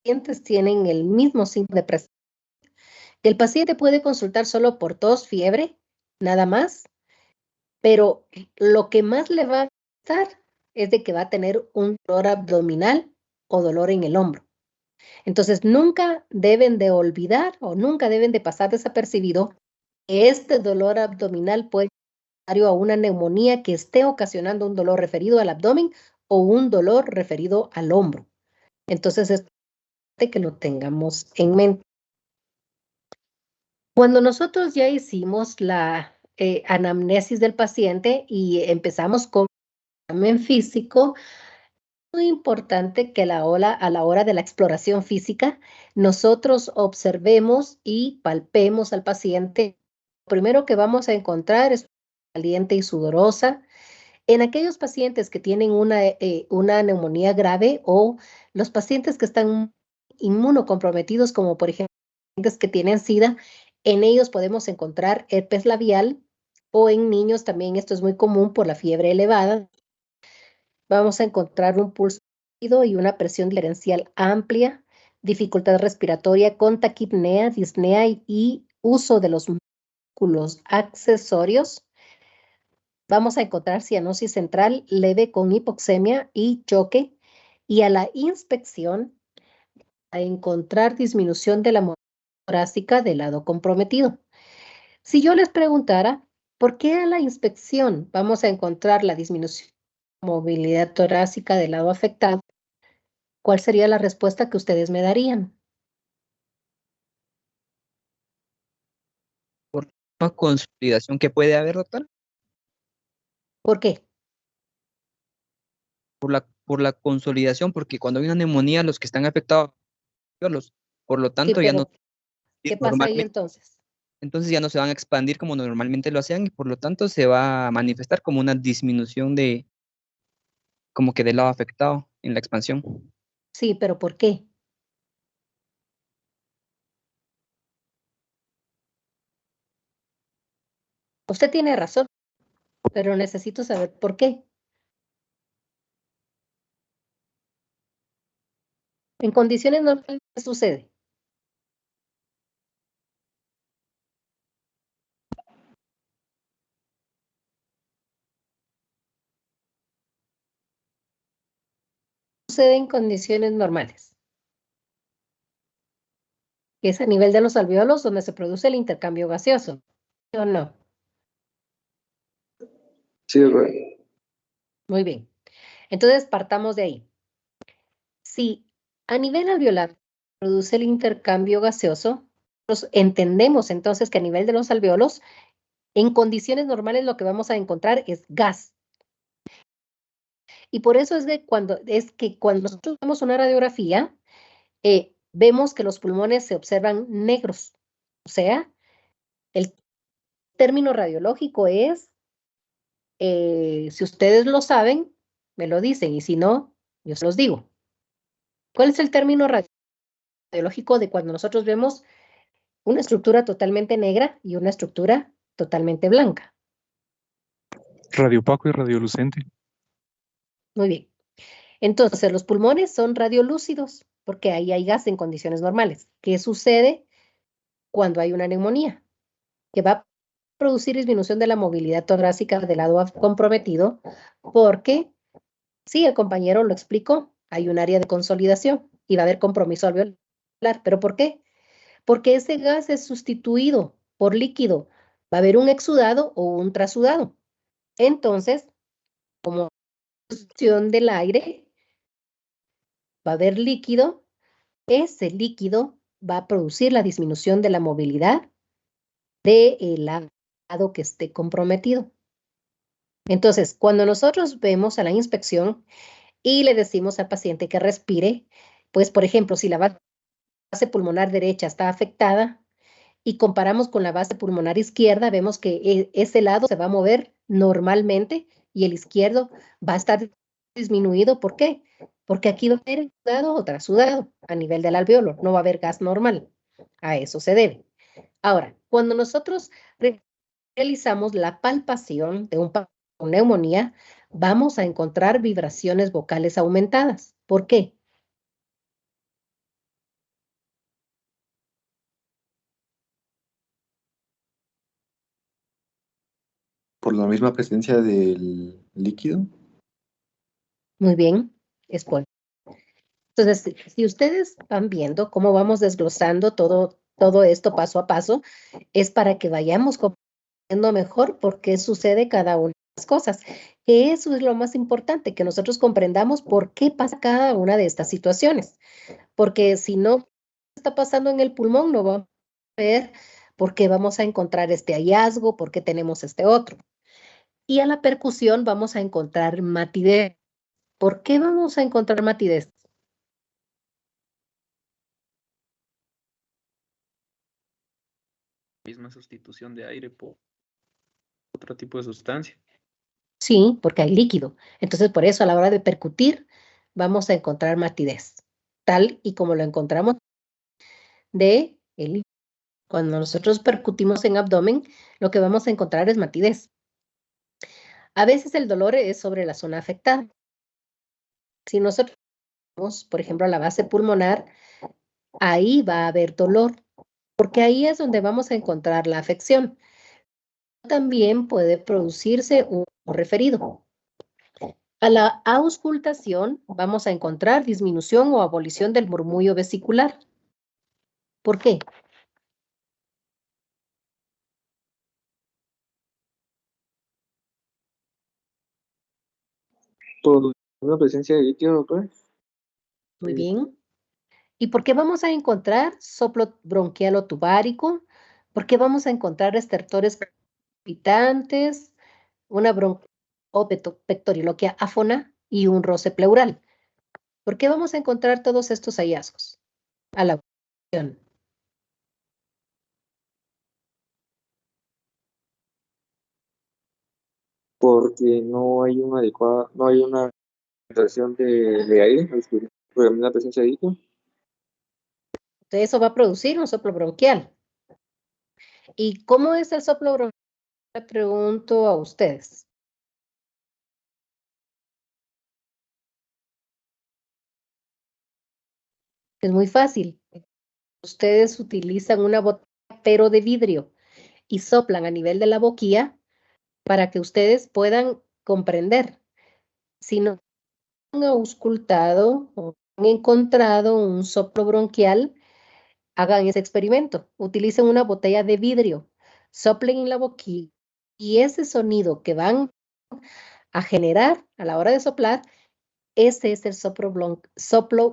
pacientes tienen el mismo síntoma de presión. El paciente puede consultar solo por tos, fiebre, nada más, pero lo que más le va a estar es de que va a tener un dolor abdominal o dolor en el hombro. Entonces, nunca deben de olvidar o nunca deben de pasar desapercibido que este dolor abdominal puede ser a una neumonía que esté ocasionando un dolor referido al abdomen o un dolor referido al hombro. Entonces, es importante que lo tengamos en mente. Cuando nosotros ya hicimos la anamnesis del paciente y empezamos con el examen físico, es muy importante que a la hora de la exploración física, nosotros observemos y palpemos al paciente. Lo primero que vamos a encontrar es caliente y sudorosa. En aquellos pacientes que tienen una neumonía grave o los pacientes que están inmunocomprometidos, como por ejemplo pacientes que tienen SIDA, en ellos podemos encontrar herpes labial o en niños también esto es muy común por la fiebre elevada. Vamos a encontrar un pulso rápido y una presión diferencial amplia, dificultad respiratoria con taquipnea, disnea y uso de los músculos accesorios. Vamos a encontrar cianosis central leve con hipoxemia y choque. Y a la inspección, a encontrar disminución de la movilidad torácica del lado comprometido. Si yo les preguntara, ¿por qué a la inspección vamos a encontrar la disminución de la movilidad torácica del lado afectado? ¿Cuál sería la respuesta que ustedes me darían? ¿Por una consolidación que puede haber, doctor? ¿Por qué? Por la consolidación, porque cuando hay una neumonía, los que están afectados, por lo Sí, tanto, ya no, pero ¿qué pasa ahí entonces? entonces ya no se van a expandir como normalmente lo hacían y por lo tanto se va a manifestar como una disminución de, como que del lado afectado en la expansión. Sí, pero ¿por qué? Usted tiene razón, pero necesito saber por qué. En condiciones normales, ¿qué sucede? Sucede en condiciones normales. Es a nivel de los alvéolos donde se produce el intercambio gaseoso, ¿sí o no? Sí, doctora. Muy bien. Entonces, partamos de ahí. Si a nivel alveolar produce el intercambio gaseoso, nosotros entendemos entonces que a nivel de los alvéolos, en condiciones normales lo que vamos a encontrar es gas. Y por eso es que cuando nosotros vemos una radiografía, vemos que los pulmones se observan negros. O sea, el término radiológico es, si ustedes lo saben, me lo dicen, y si no, yo se los digo. ¿Cuál es el término radiológico? radiológico de cuando nosotros vemos una estructura totalmente negra y una estructura totalmente blanca. Radiopaco y radiolucente. Muy bien. Entonces, los pulmones son radiolúcidos porque ahí hay gas en condiciones normales. ¿Qué sucede cuando hay una neumonía? Que va a producir disminución de la movilidad torácica del lado comprometido porque, sí, el compañero lo explicó, hay un área de consolidación y va a haber compromiso alveolar. ¿Pero por qué? Porque ese gas es sustituido por líquido. Va a haber un exudado o un trasudado. Entonces, como sustitución del aire, va a haber líquido. Ese líquido va a producir la disminución de la movilidad del lado que esté comprometido. Entonces, cuando nosotros vemos a la inspección y le decimos al paciente que respire, pues, por ejemplo, si la base pulmonar derecha está afectada y comparamos con la base pulmonar izquierda, vemos que ese lado se va a mover normalmente y el izquierdo va a estar disminuido. ¿Por qué? Porque aquí va a haber exudado o trasudado a nivel del alveolo, no va a haber gas normal. A eso se debe. Ahora, cuando nosotros realizamos la palpación de un paciente con neumonía, vamos a encontrar vibraciones vocales aumentadas. ¿Por qué? Por la misma presencia del líquido. Muy bien, es por. Entonces, si ustedes van viendo cómo vamos desglosando todo esto paso a paso, es para que vayamos comprendiendo mejor por qué sucede cada una de las cosas. Que eso es lo más importante, que nosotros comprendamos por qué pasa cada una de estas situaciones. Porque si no está pasando en el pulmón, no vamos a ver por qué vamos a encontrar este hallazgo, por qué tenemos este otro. Y a la percusión vamos a encontrar matidez. ¿Por qué vamos a encontrar matidez? Misma sustitución de aire por otro tipo de sustancia. Sí, porque hay líquido. Entonces, por eso a la hora de percutir, vamos a encontrar matidez, tal y como lo encontramos de el. Cuando nosotros percutimos en abdomen, lo que vamos a encontrar es matidez. A veces el dolor es sobre la zona afectada. Si nosotros vamos, por ejemplo, a la base pulmonar, ahí va a haber dolor, porque ahí es donde vamos a encontrar la afección. También puede producirse un referido. A la auscultación vamos a encontrar disminución o abolición del murmullo vesicular. ¿Por qué? Por una presencia de líquido, doctor. Muy bien. ¿Y por qué vamos a encontrar soplo bronquial o tubárico? ¿Por qué vamos a encontrar estertores palpitantes, una o pectoriloquia áfona y un roce pleural? ¿Por qué vamos a encontrar todos estos hallazgos? A la audición. Porque no hay una adecuada, no hay una concentración de aire, por la presencia de líquido. Entonces, eso va a producir un soplo bronquial. ¿Y cómo es el soplo bronquial? Le pregunto a ustedes. Es muy fácil. Ustedes utilizan una botella, pero de vidrio, y soplan a nivel de la boquilla para que ustedes puedan comprender. Si no han auscultado o han encontrado un soplo bronquial, hagan ese experimento. Utilicen una botella de vidrio, soplen en la boquilla y ese sonido que van a generar a la hora de soplar, ese es el soplo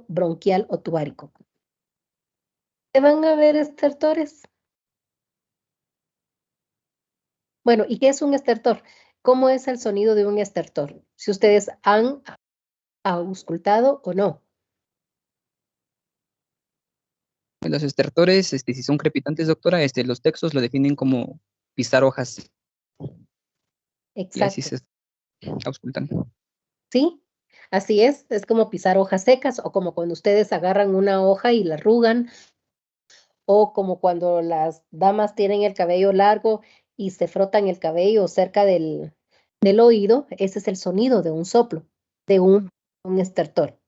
bronquial o tubárico. ¿Se van a ver estertores? Bueno, ¿y qué es un estertor? ¿Cómo es el sonido de un estertor? Si ustedes han auscultado o no. Los estertores, si son crepitantes, doctora, los textos lo definen como pisar hojas. Y así Exacto. se auscultan. ¿Sí? Así es como pisar hojas secas o como cuando ustedes agarran una hoja y la arrugan o como cuando las damas tienen el cabello largo y se frotan el cabello cerca del oído, ese es el sonido de un soplo, de un estertor.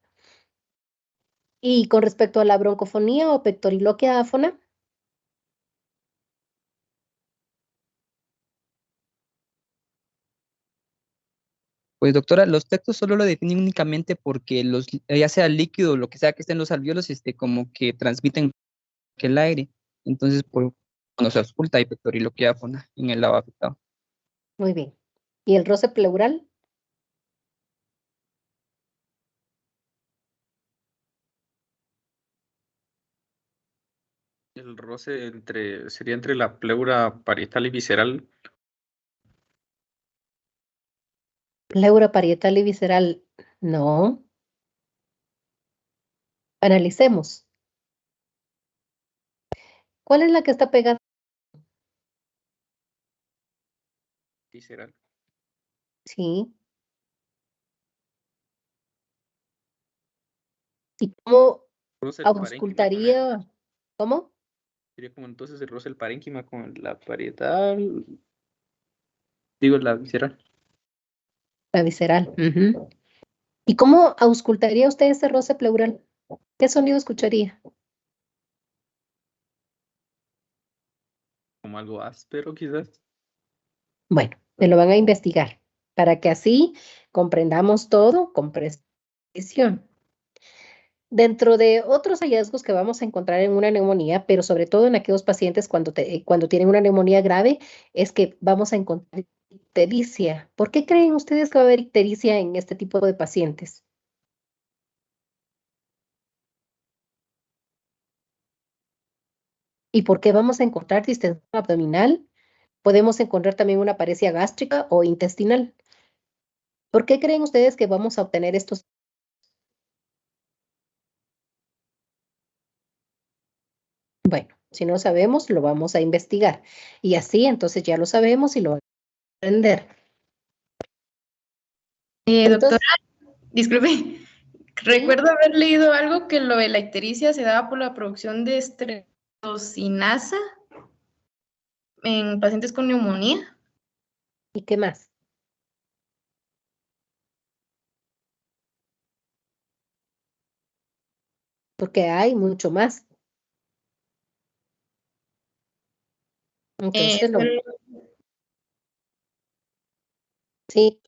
Y con respecto a la broncofonía o pectoriloquia áfona, Pues doctora, los textos solo lo definen únicamente porque ya sea líquido o lo que sea que esté en los alvéolos, como que transmiten que el aire. Entonces, cuando se ausculta hay pectoriloquia áfona en el lado afectado. muy bien. ¿Y el roce pleural? El roce sería entre la pleura parietal y visceral. Pleura parietal y visceral, no. Analicemos. ¿Cuál es la que está pegada? Visceral. Sí. ¿Y cómo Roce el parénquima con auscultaría? ¿Cómo? sería como entonces el roce el parénquima con la parietal. Digo, la visceral. La visceral. Ujú. ¿Y cómo auscultaría usted ese roce pleural? ¿Qué sonido escucharía? Como algo áspero, quizás. Bueno, me lo van a investigar para que así comprendamos todo con precisión. Dentro de otros hallazgos que vamos a encontrar en una neumonía, pero sobre todo en aquellos pacientes cuando tienen una neumonía grave, es que vamos a encontrar ictericia. ¿Por qué creen ustedes que va a haber ictericia en este tipo de pacientes? ¿Y por qué vamos a encontrar distensión abdominal? Podemos encontrar también una paresia gástrica o intestinal. ¿Por qué creen ustedes que vamos a obtener estos? Bueno, si no sabemos, lo vamos a investigar. Y así, entonces ya lo sabemos y lo vamos a aprender. Doctora, disculpe, recuerdo haber leído algo que lo de la ictericia se daba por la producción de estreptocinasa en pacientes con neumonía. ¿Y qué más? Porque hay mucho más. Entonces, sí,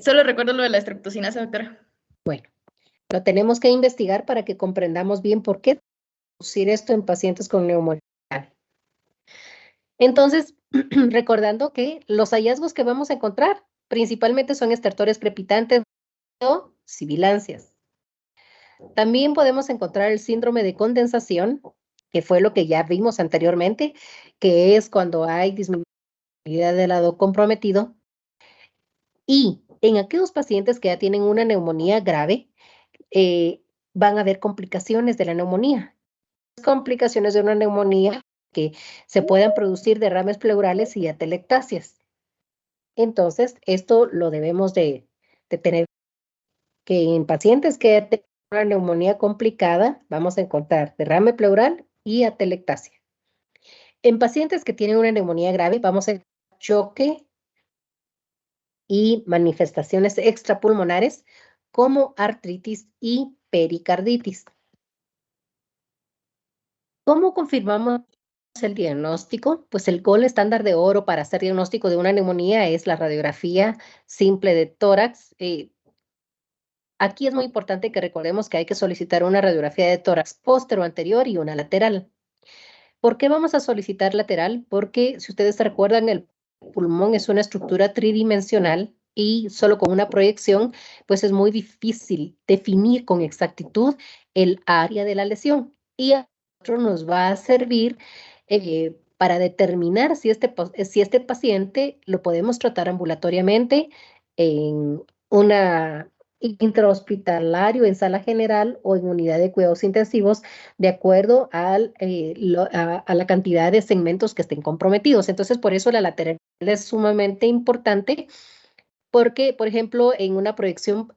solo recuerdo lo de la estreptocinasa, doctora. bueno, lo tenemos que investigar para que comprendamos bien por qué producir esto en pacientes con neumonía. Entonces, recordando que los hallazgos que vamos a encontrar principalmente son estertores crepitantes o sibilancias. También podemos encontrar el síndrome de condensación, que fue lo que ya vimos anteriormente, que es cuando hay disminución del lado comprometido. Y en aquellos pacientes que ya tienen una neumonía grave, van a haber complicaciones de la neumonía. Complicaciones de una neumonía que se puedan producir derrames pleurales y atelectasias. Entonces, esto lo debemos de tener, que en pacientes que tienen una neumonía complicada, vamos a encontrar derrame pleural y atelectasia. En pacientes que tienen una neumonía grave, vamos a encontrar choque y manifestaciones extrapulmonares como artritis y pericarditis. ¿Cómo confirmamos el diagnóstico? Pues el gol estándar de oro para hacer diagnóstico de una neumonía es la radiografía simple de tórax. Aquí es muy importante que recordemos que hay que solicitar una radiografía de tórax póstero anterior y una lateral. ¿Por qué vamos a solicitar lateral? Porque si ustedes se recuerdan, el pulmón es una estructura tridimensional y solo con una proyección, pues es muy difícil definir con exactitud el área de la lesión. Y a nosotros nos va a servir para determinar si este paciente lo podemos tratar ambulatoriamente en una intrahospitalario, en sala general o en unidad de cuidados intensivos, de acuerdo a la cantidad de segmentos que estén comprometidos. Entonces, por eso la lateral es sumamente importante Porque, por ejemplo, en una proyección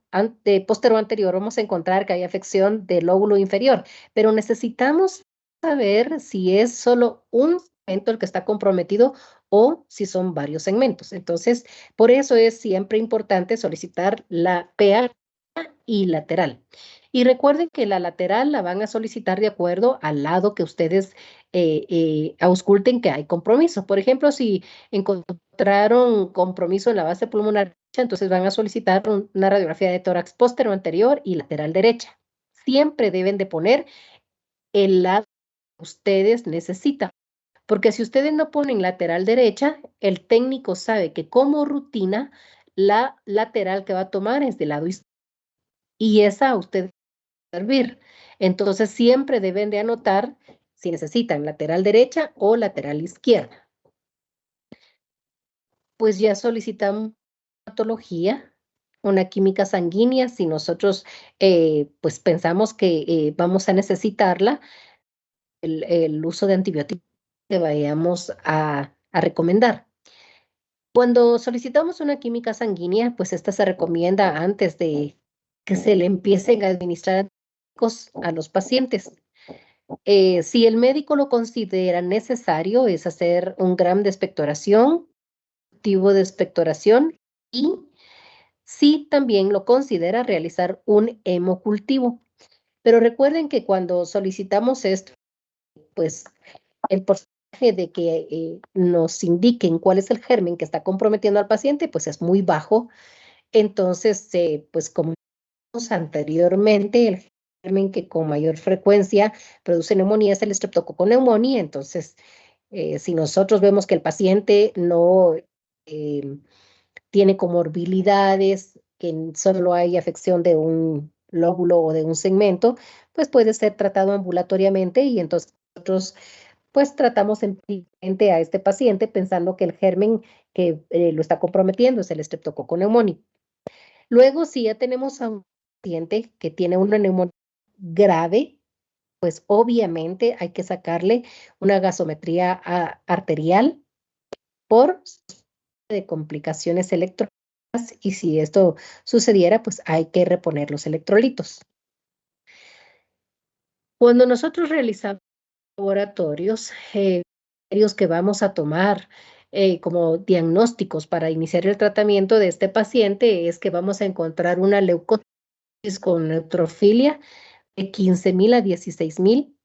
póstero anterior vamos a encontrar que hay afección del lóbulo inferior, pero necesitamos saber si es solo un segmento el que está comprometido o si son varios segmentos. Entonces, por eso es siempre importante solicitar la PA y lateral. Y recuerden que la lateral la van a solicitar de acuerdo al lado que ustedes ausculten que hay compromiso. Por ejemplo, si encontraron compromiso en la base pulmonar derecha, entonces van a solicitar una radiografía de tórax póstero anterior y lateral derecha. Siempre deben de poner el lado que ustedes necesitan. Porque si ustedes no ponen lateral derecha, el técnico sabe que como rutina, la lateral que va a tomar es del lado izquierdo. Y esa a ustedes va a servir. Entonces siempre deben de anotar si necesitan lateral derecha o lateral izquierda. Pues ya solicitamos patología, una química sanguínea, si nosotros pues pensamos que vamos a necesitarla, el uso de antibióticos que vayamos a recomendar. Cuando solicitamos una química sanguínea, pues esta se recomienda antes de que se le empiecen a administrar antibióticos a los pacientes. Si el médico lo considera necesario, es hacer un gram de expectoración, cultivo de expectoración, y si también lo considera realizar un hemocultivo. Pero recuerden que cuando solicitamos esto, pues el porcentaje de que nos indiquen cuál es el germen que está comprometiendo al paciente, pues es muy bajo. Entonces, pues como vimos anteriormente, el germen que con mayor frecuencia produce neumonía es el Streptococcus pneumoniae. Entonces, si nosotros vemos que el paciente no tiene comorbilidades, que solo hay afección de un lóbulo o de un segmento, pues puede ser tratado ambulatoriamente y entonces nosotros pues tratamos empíricamente a este paciente pensando que el germen que lo está comprometiendo es el Streptococcus pneumoniae. Luego, si ya tenemos a un paciente que tiene una neumonía grave, pues obviamente hay que sacarle una gasometría arterial por de complicaciones electrónicas, y si esto sucediera, pues hay que reponer los electrolitos. Cuando nosotros realizamos laboratorios que vamos a tomar como diagnósticos para iniciar el tratamiento de este paciente, es que vamos a encontrar una leucocitis con neutrofilia de 15,000 a 16,000.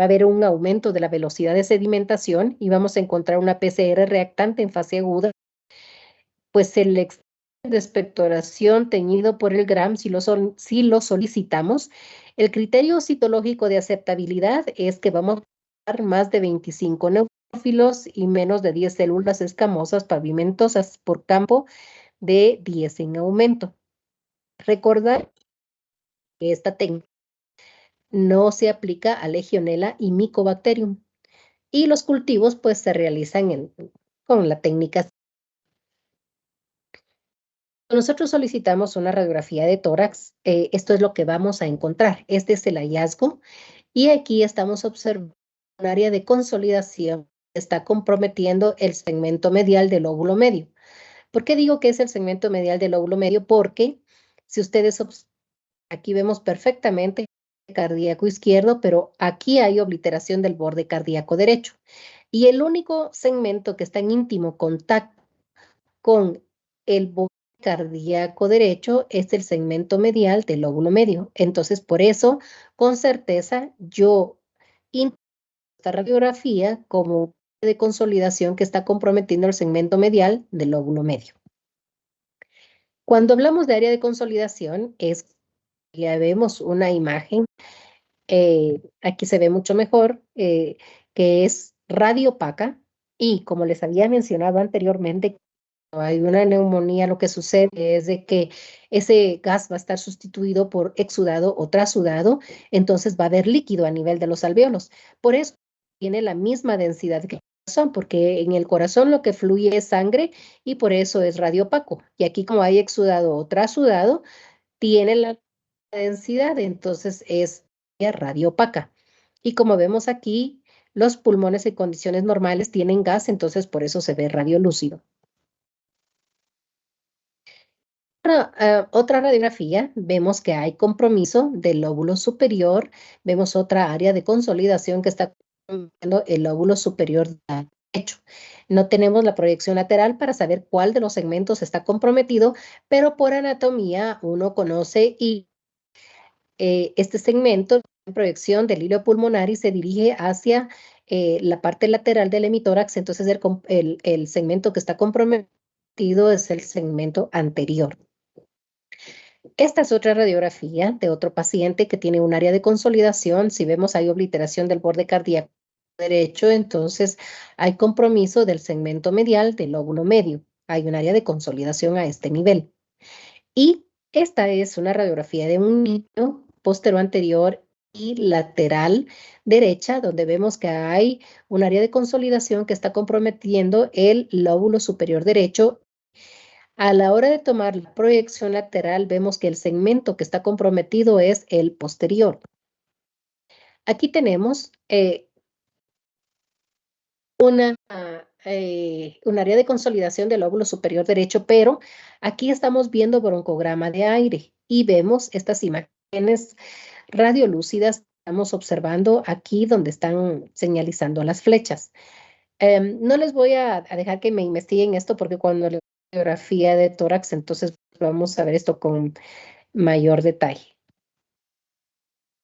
Va a haber un aumento de la velocidad de sedimentación y vamos a encontrar una PCR reactante en fase aguda. Pues el examen de expectoración teñido por el GRAM, si lo solicitamos, el criterio citológico de aceptabilidad es que vamos a dar más de 25 neutrófilos y menos de 10 células escamosas pavimentosas por campo de 10 en aumento. Recordar que esta técnica no se aplica a Legionella y Mycobacterium, y los cultivos pues se realizan con la técnica. Nosotros solicitamos una radiografía de tórax, esto es lo que vamos a encontrar. Este es el hallazgo y aquí estamos observando un área de consolidación que está comprometiendo el segmento medial del lóbulo medio. ¿Por qué digo que es el segmento medial del lóbulo medio? Porque si ustedes observan, aquí vemos perfectamente el cardíaco izquierdo, pero aquí hay obliteración del borde cardíaco derecho. Y el único segmento que está en íntimo contacto con el borde cardíaco derecho es el segmento medial del lóbulo medio. Entonces, por eso, con certeza, yo interpreto esta radiografía como de consolidación que está comprometiendo el segmento medial del lóbulo medio. Cuando hablamos de área de consolidación, ya vemos una imagen, aquí se ve mucho mejor, que es radiopaca, y como les había mencionado anteriormente, hay una neumonía, lo que sucede es de que ese gas va a estar sustituido por exudado o trasudado, entonces va a haber líquido a nivel de los alvéolos. Por eso tiene la misma densidad que el corazón, porque en el corazón lo que fluye es sangre y por eso es radiopaco. Y aquí como hay exudado o trasudado, tiene la densidad, entonces es radiopaca. Y como vemos aquí, los pulmones en condiciones normales tienen gas, entonces por eso se ve radiolúcido. Otra radiografía, vemos que hay compromiso del lóbulo superior, vemos otra área de consolidación que está comprometiendo el lóbulo superior derecho. No tenemos la proyección lateral para saber cuál de los segmentos está comprometido, pero por anatomía uno conoce y este segmento de proyección del hilo pulmonar y se dirige hacia la parte lateral del hemitórax, entonces el segmento que está comprometido es el segmento anterior. Esta es otra radiografía de otro paciente que tiene un área de consolidación. Si vemos hay obliteración del borde cardíaco derecho, entonces hay compromiso del segmento medial del lóbulo medio. Hay un área de consolidación a este nivel. Y esta es una radiografía de un niño postero anterior y lateral derecha, donde vemos que hay un área de consolidación que está comprometiendo el lóbulo superior derecho. A la hora de tomar la proyección lateral, vemos que el segmento que está comprometido es el posterior. Aquí tenemos un área de consolidación del lóbulo superior derecho, pero aquí estamos viendo broncograma de aire y vemos estas imágenes radiolúcidas. Estamos observando aquí donde están señalizando las flechas. No les voy a dejar que me investiguen esto porque cuando la radiografía de tórax, entonces vamos a ver esto con mayor detalle.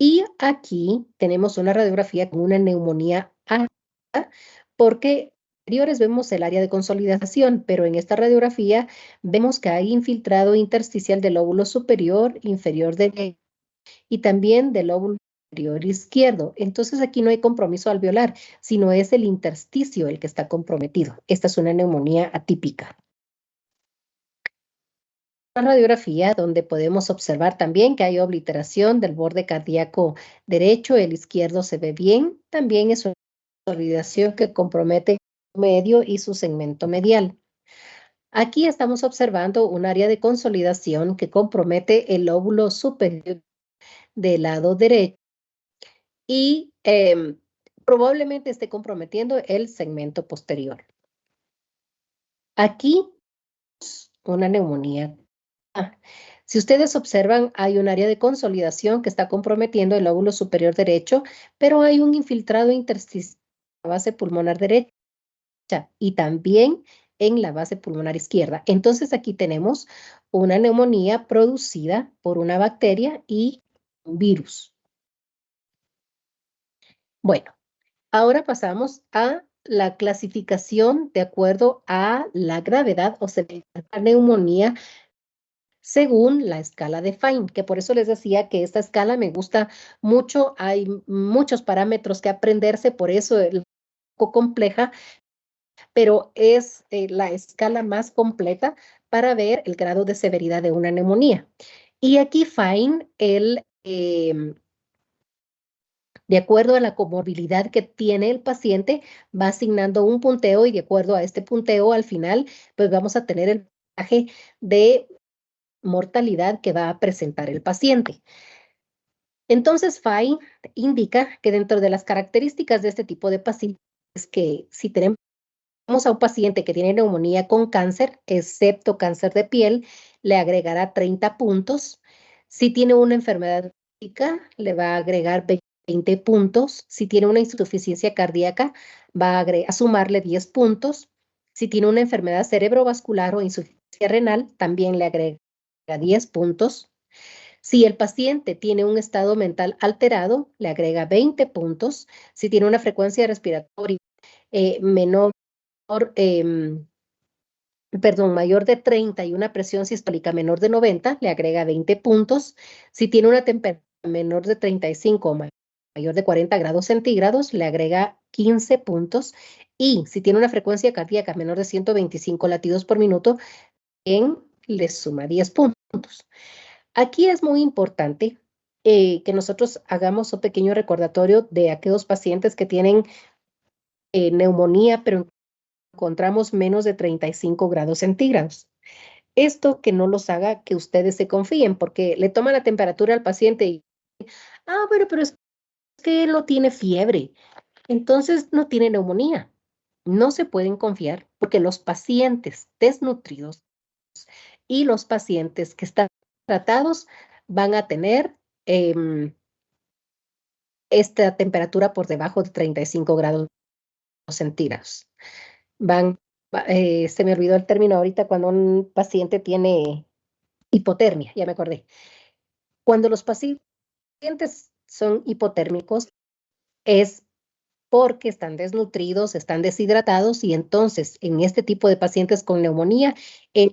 Y aquí tenemos una radiografía con una neumonía alta porque anteriores vemos el área de consolidación, pero en esta radiografía vemos que hay infiltrado intersticial del lóbulo superior, inferior derecho y también del lóbulo superior izquierdo. Entonces aquí no hay compromiso alveolar, sino es el intersticio el que está comprometido. Esta es una neumonía atípica. Una radiografía donde podemos observar también que hay obliteración del borde cardíaco derecho, el izquierdo se ve bien, también es una consolidación que compromete el medio y su segmento medial. Aquí estamos observando un área de consolidación que compromete el lóbulo superior del lado derecho y probablemente esté comprometiendo el segmento posterior. Aquí una neumonía. Si ustedes observan, hay un área de consolidación que está comprometiendo el lóbulo superior derecho, pero hay un infiltrado intersticial en la base pulmonar derecha y también en la base pulmonar izquierda. Entonces aquí tenemos una neumonía producida por una bacteria y un virus. Bueno, ahora pasamos a la clasificación de acuerdo a la gravedad o severidad de la neumonía según la escala de Fine, que por eso les decía que esta escala me gusta mucho. Hay muchos parámetros que aprenderse, por eso es un poco compleja, pero es la escala más completa para ver el grado de severidad de una neumonía. Y aquí Fine, de acuerdo a la comorbilidad que tiene el paciente, va asignando un punteo y de acuerdo a este punteo, al final, pues vamos a tener el puntaje de mortalidad que va a presentar el paciente. Entonces, Fine indica que dentro de las características de este tipo de pacientes es que si tenemos a un paciente que tiene neumonía con cáncer, excepto cáncer de piel, le agregará 30 puntos. Si tiene una enfermedad crónica, le va a agregar 20 puntos. Si tiene una insuficiencia cardíaca, va a sumarle 10 puntos. Si tiene una enfermedad cerebrovascular o insuficiencia renal, también le agrega 10 puntos. Si el paciente tiene un estado mental alterado, le agrega 20 puntos. Si tiene una frecuencia respiratoria mayor de 30 y una presión sistólica menor de 90, le agrega 20 puntos. Si tiene una temperatura menor de 35 o mayor de 40 grados centígrados, le agrega 15 puntos. Y si tiene una frecuencia cardíaca menor de 125 latidos por minuto, le suma 10 puntos. Aquí es muy importante que nosotros hagamos un pequeño recordatorio de aquellos pacientes que tienen neumonía, pero encontramos menos de 35 grados centígrados. Esto que no los haga que ustedes se confíen, porque le toman la temperatura al paciente y, bueno, pero es que él no tiene fiebre, entonces no tiene neumonía. No se pueden confiar porque los pacientes desnutridos y los pacientes que están tratados van a tener esta temperatura por debajo de 35 grados centígrados. Se me olvidó el término ahorita cuando un paciente tiene hipotermia, ya me acordé. Cuando los pacientes son hipotérmicos es porque están desnutridos, están deshidratados y entonces en este tipo de pacientes con neumonía es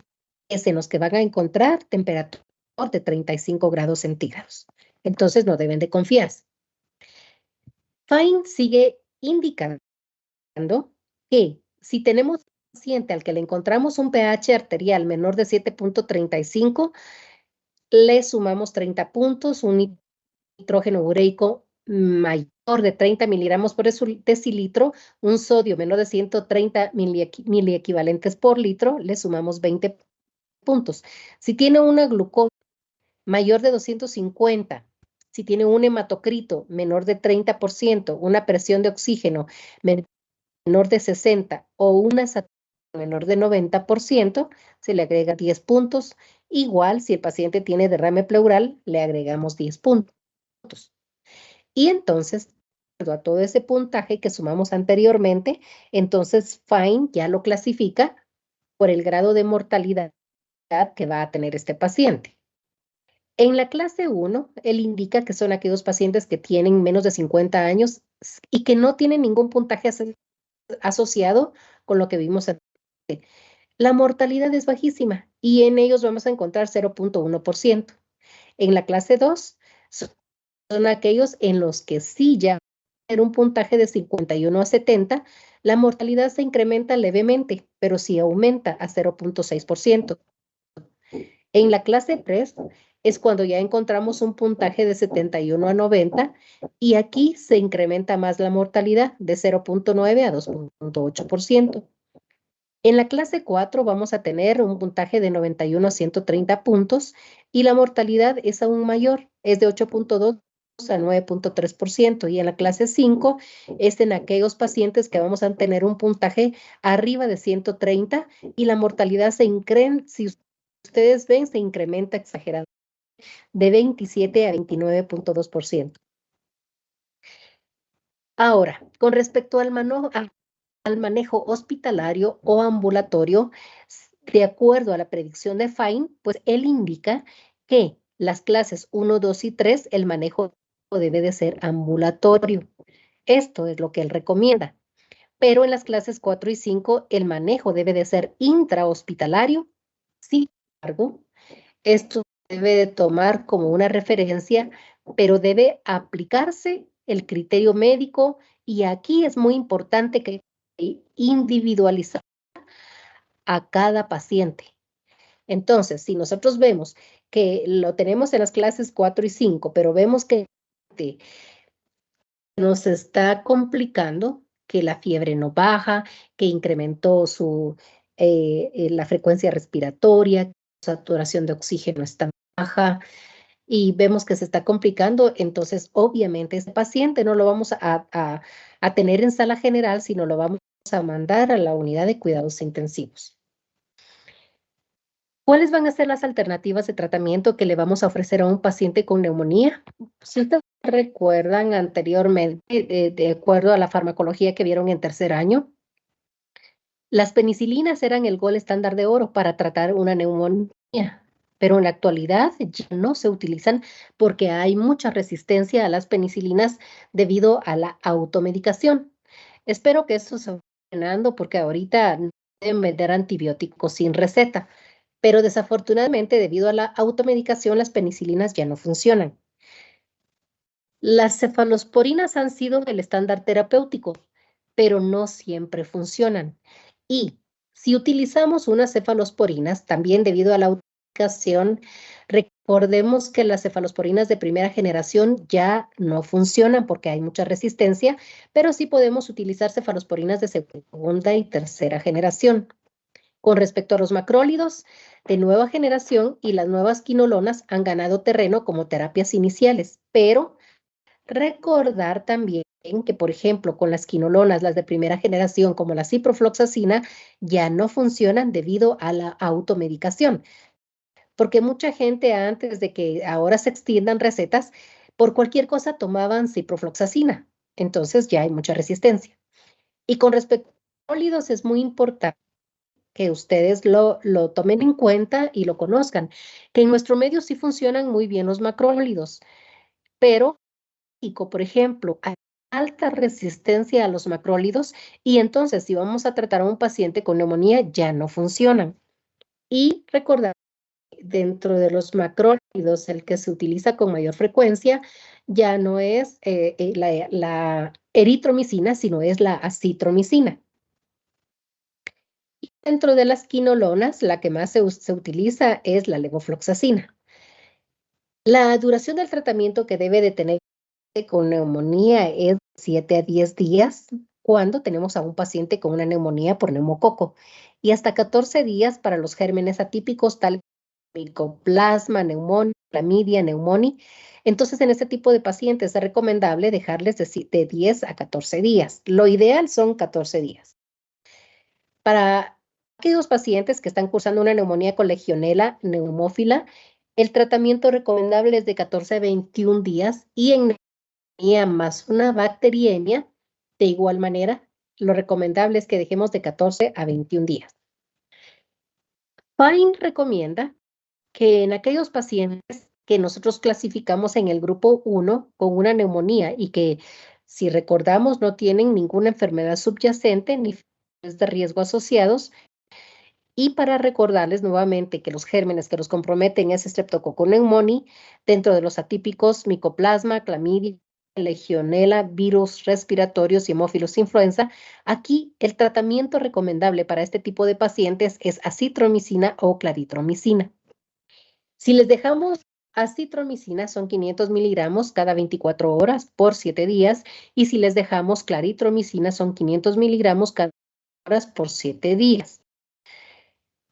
en los que van a encontrar temperatura de 35 grados centígrados. Entonces no deben de confiarse. Fine sigue indicando que si tenemos un paciente al que le encontramos un pH arterial menor de 7.35, le sumamos 30 puntos, un nitrógeno ureico mayor de 30 miligramos por decilitro, un sodio menor de 130 miliequivalentes por litro, le sumamos 20 puntos. Si tiene una glucosa mayor de 250, si tiene un hematocrito menor de 30%, una presión de oxígeno menor de 60 o una saturación menor de 90%, se le agrega 10 puntos. Igual, si el paciente tiene derrame pleural, le agregamos 10 puntos. Y entonces, a todo ese puntaje que sumamos anteriormente, entonces Fine ya lo clasifica por el grado de mortalidad que va a tener este paciente. En la clase 1, él indica que son aquellos pacientes que tienen menos de 50 años y que no tienen ningún puntaje asociado con lo que vimos antes. La mortalidad es bajísima y en ellos vamos a encontrar 0.1%. En la clase 2 son aquellos en los que sí ya tener un puntaje de 51 a 70, la mortalidad se incrementa levemente, pero sí aumenta a 0.6%. En la clase 3 es cuando ya encontramos un puntaje de 71 a 90 y aquí se incrementa más la mortalidad de 0.9 a 2.8%. En la clase 4 vamos a tener un puntaje de 91 a 130 puntos y la mortalidad es aún mayor, es de 8.2 a 9.3%, y en la clase 5 es en aquellos pacientes que vamos a tener un puntaje arriba de 130 y la mortalidad se incrementa, si ustedes ven, se incrementa exagerado, de 27 a 29.2%. Ahora, con respecto al manejo hospitalario o ambulatorio, de acuerdo a la predicción de Fine, pues él indica que las clases 1, 2 y 3, el manejo debe de ser ambulatorio. Esto es lo que él recomienda. Pero en las clases 4 y 5, el manejo debe de ser intrahospitalario. Sin embargo, esto debe de tomar como una referencia, pero debe aplicarse el criterio médico y aquí es muy importante que individualizar a cada paciente. Entonces, si nosotros vemos que lo tenemos en las clases 4 y 5, pero vemos que nos está complicando, que la fiebre no baja, que incrementó la frecuencia respiratoria, saturación de oxígeno está baja, y vemos que se está complicando, entonces obviamente ese paciente no lo vamos a tener en sala general, sino lo vamos a mandar a la unidad de cuidados intensivos. ¿Cuáles van a ser las alternativas de tratamiento que le vamos a ofrecer a un paciente con neumonía? Si ustedes recuerdan anteriormente, de acuerdo a la farmacología que vieron en tercer año, las penicilinas eran el gol estándar de oro para tratar una neumonía, pero en la actualidad ya no se utilizan porque hay mucha resistencia a las penicilinas debido a la automedicación. Espero que esto se vaya funcionando porque ahorita no deben vender antibióticos sin receta, pero desafortunadamente debido a la automedicación las penicilinas ya no funcionan. Las cefalosporinas han sido el estándar terapéutico, pero no siempre funcionan. Y si utilizamos unas cefalosporinas, también debido a la automedicación, recordemos que las cefalosporinas de primera generación ya no funcionan porque hay mucha resistencia, pero sí podemos utilizar cefalosporinas de segunda y tercera generación. Con respecto a los macrólidos de nueva generación y las nuevas quinolonas han ganado terreno como terapias iniciales, pero recordar también que, por ejemplo, con las quinolonas, las de primera generación, como la ciprofloxacina, ya no funcionan debido a la automedicación. porque mucha gente antes de que ahora se extiendan recetas, por cualquier cosa tomaban ciprofloxacina, entonces ya hay mucha resistencia. Y con respecto a sólidos es muy importante que ustedes lo tomen en cuenta y lo conozcan, que en nuestro medio sí funcionan muy bien los macrólidos, pero, por ejemplo, hay alta resistencia a los macrólidos y entonces si vamos a tratar a un paciente con neumonía ya no funcionan. Y recordar, dentro de los macrólidos, el que se utiliza con mayor frecuencia ya no es la eritromicina, sino es la acitromicina. Y dentro de las quinolonas, la que más se utiliza es la levofloxacina. La duración del tratamiento que debe de tener con neumonía es 7 a 10 días cuando tenemos a un paciente con una neumonía por neumococo y hasta 14 días para los gérmenes atípicos tal Mycoplasma, Pneumoniae, Clamidia, Pneumoniae. Entonces, en este tipo de pacientes es recomendable dejarles de 10 a 14 días. Lo ideal son 14 días. Para aquellos pacientes que están cursando una neumonía con Legionella pneumófila, el tratamiento recomendable es de 14 a 21 días y en neumonía más una bacteriemia, de igual manera, lo recomendable es que dejemos de 14 a 21 días. Fine recomienda que en aquellos pacientes que nosotros clasificamos en el grupo 1 con una neumonía y que, si recordamos, no tienen ninguna enfermedad subyacente ni factores de riesgo asociados, y para recordarles nuevamente que los gérmenes que los comprometen es Streptococcus pneumoniae, dentro de los atípicos Mycoplasma, Clamidia, Legionella, virus respiratorios y Haemophilus influenza. Aquí el tratamiento recomendable para este tipo de pacientes es acitromicina o claritromicina. Si les dejamos acitromicina son 500 miligramos cada 24 horas por 7 días y si les dejamos claritromicina son 500 miligramos cada 24 horas por 7 días.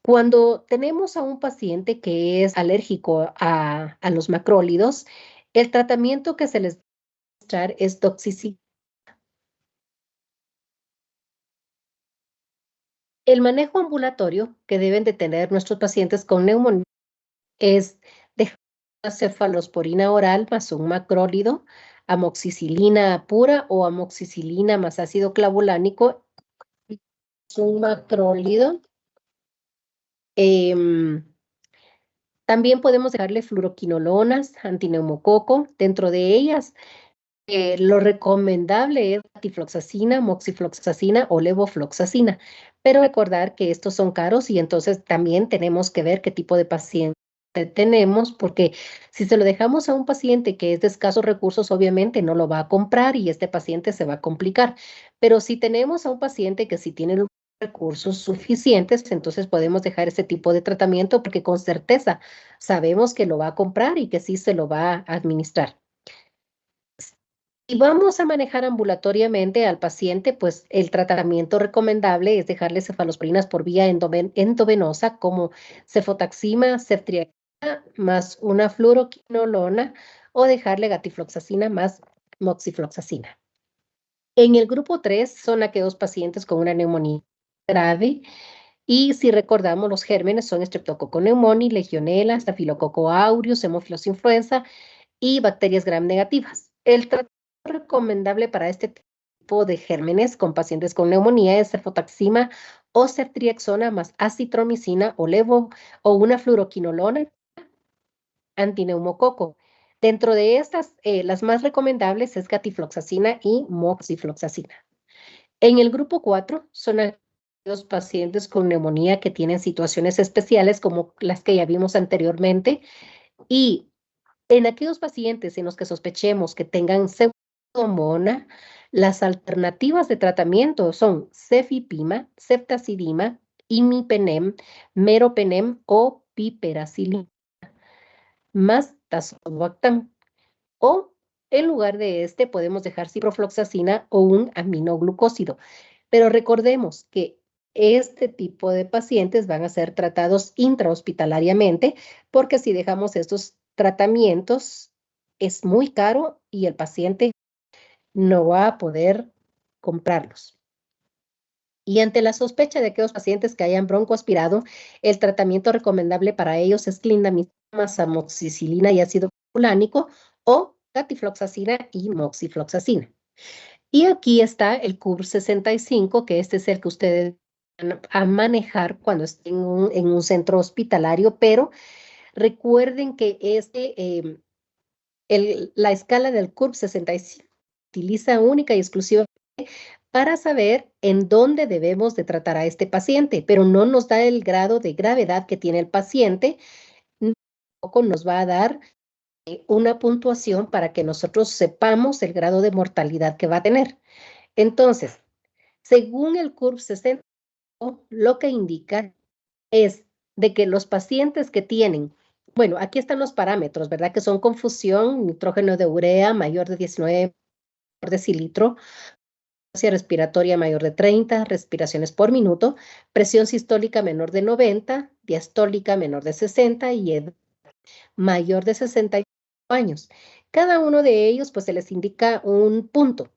Cuando tenemos a un paciente que es alérgico a los macrólidos, el tratamiento que se les debe administrar es doxiciclina. El manejo ambulatorio que deben de tener nuestros pacientes con neumonía es dejar cefalosporina oral más un macrólido, amoxicilina pura o amoxicilina más ácido clavulánico, un macrólido. También podemos dejarle fluoroquinolonas, antineumococo. Dentro de ellas, lo recomendable es tifloxacina, moxifloxacina o levofloxacina. Pero recordar que estos son caros y entonces también tenemos que ver qué tipo de paciente tenemos, porque si se lo dejamos a un paciente que es de escasos recursos, obviamente no lo va a comprar y este paciente se va a complicar. Pero si tenemos a un paciente que sí tiene los recursos suficientes, entonces podemos dejar ese tipo de tratamiento porque con certeza sabemos que lo va a comprar y que sí se lo va a administrar. Si vamos a manejar ambulatoriamente al paciente, pues el tratamiento recomendable es dejarle cefalosporinas por vía endovenosa como cefotaxima, ceftriaxona más una fluoroquinolona o dejarle gatifloxacina más moxifloxacina. En el grupo 3 son aquellos pacientes con una neumonía grave y si recordamos los gérmenes son Streptococcus pneumoniae, Legionella, Staphylococcus aureus, Haemophilus influenza y bacterias gram negativas. El tratamiento recomendable para este tipo de gérmenes con pacientes con neumonía es cefotaxima o ceftriaxona más acitromicina o levo o una fluoroquinolona antineumococo. Dentro de estas, las más recomendables es gatifloxacina y moxifloxacina. En el grupo 4 son aquellos pacientes con neumonía que tienen situaciones especiales como las que ya vimos anteriormente y en aquellos pacientes en los que sospechemos que tengan pseudomonas, las alternativas de tratamiento son cefipima, ceftazidima, imipenem, meropenem o piperacilina, más tazobactam. O en lugar de este podemos dejar ciprofloxacina o un aminoglucósido. Pero recordemos que este tipo de pacientes van a ser tratados intrahospitalariamente porque si dejamos estos tratamientos es muy caro y el paciente no va a poder comprarlos. Y ante la sospecha de aquellos pacientes que hayan broncoaspirado, el tratamiento recomendable para ellos es clindamicina, amoxicilina y ácido clorhidrato o catifloxacina y moxifloxacina. Y aquí está el CUR 65, que este es el que ustedes van a manejar cuando estén en un centro hospitalario, pero recuerden que la escala del CUR 65 se utiliza única y exclusivamente para saber en dónde debemos de tratar a este paciente, pero no nos da el grado de gravedad que tiene el paciente, tampoco nos va a dar una puntuación para que nosotros sepamos el grado de mortalidad que va a tener. Entonces, según el CUR 60, lo que indica es de que los pacientes que tienen, bueno, aquí están los parámetros, ¿verdad? Que son confusión, nitrógeno de urea mayor de 19 por decilitro, respiratoria mayor de 30 respiraciones por minuto, presión sistólica menor de 90, diastólica menor de 60 y edad mayor de 65 años. Cada uno de ellos, pues se les indica un punto.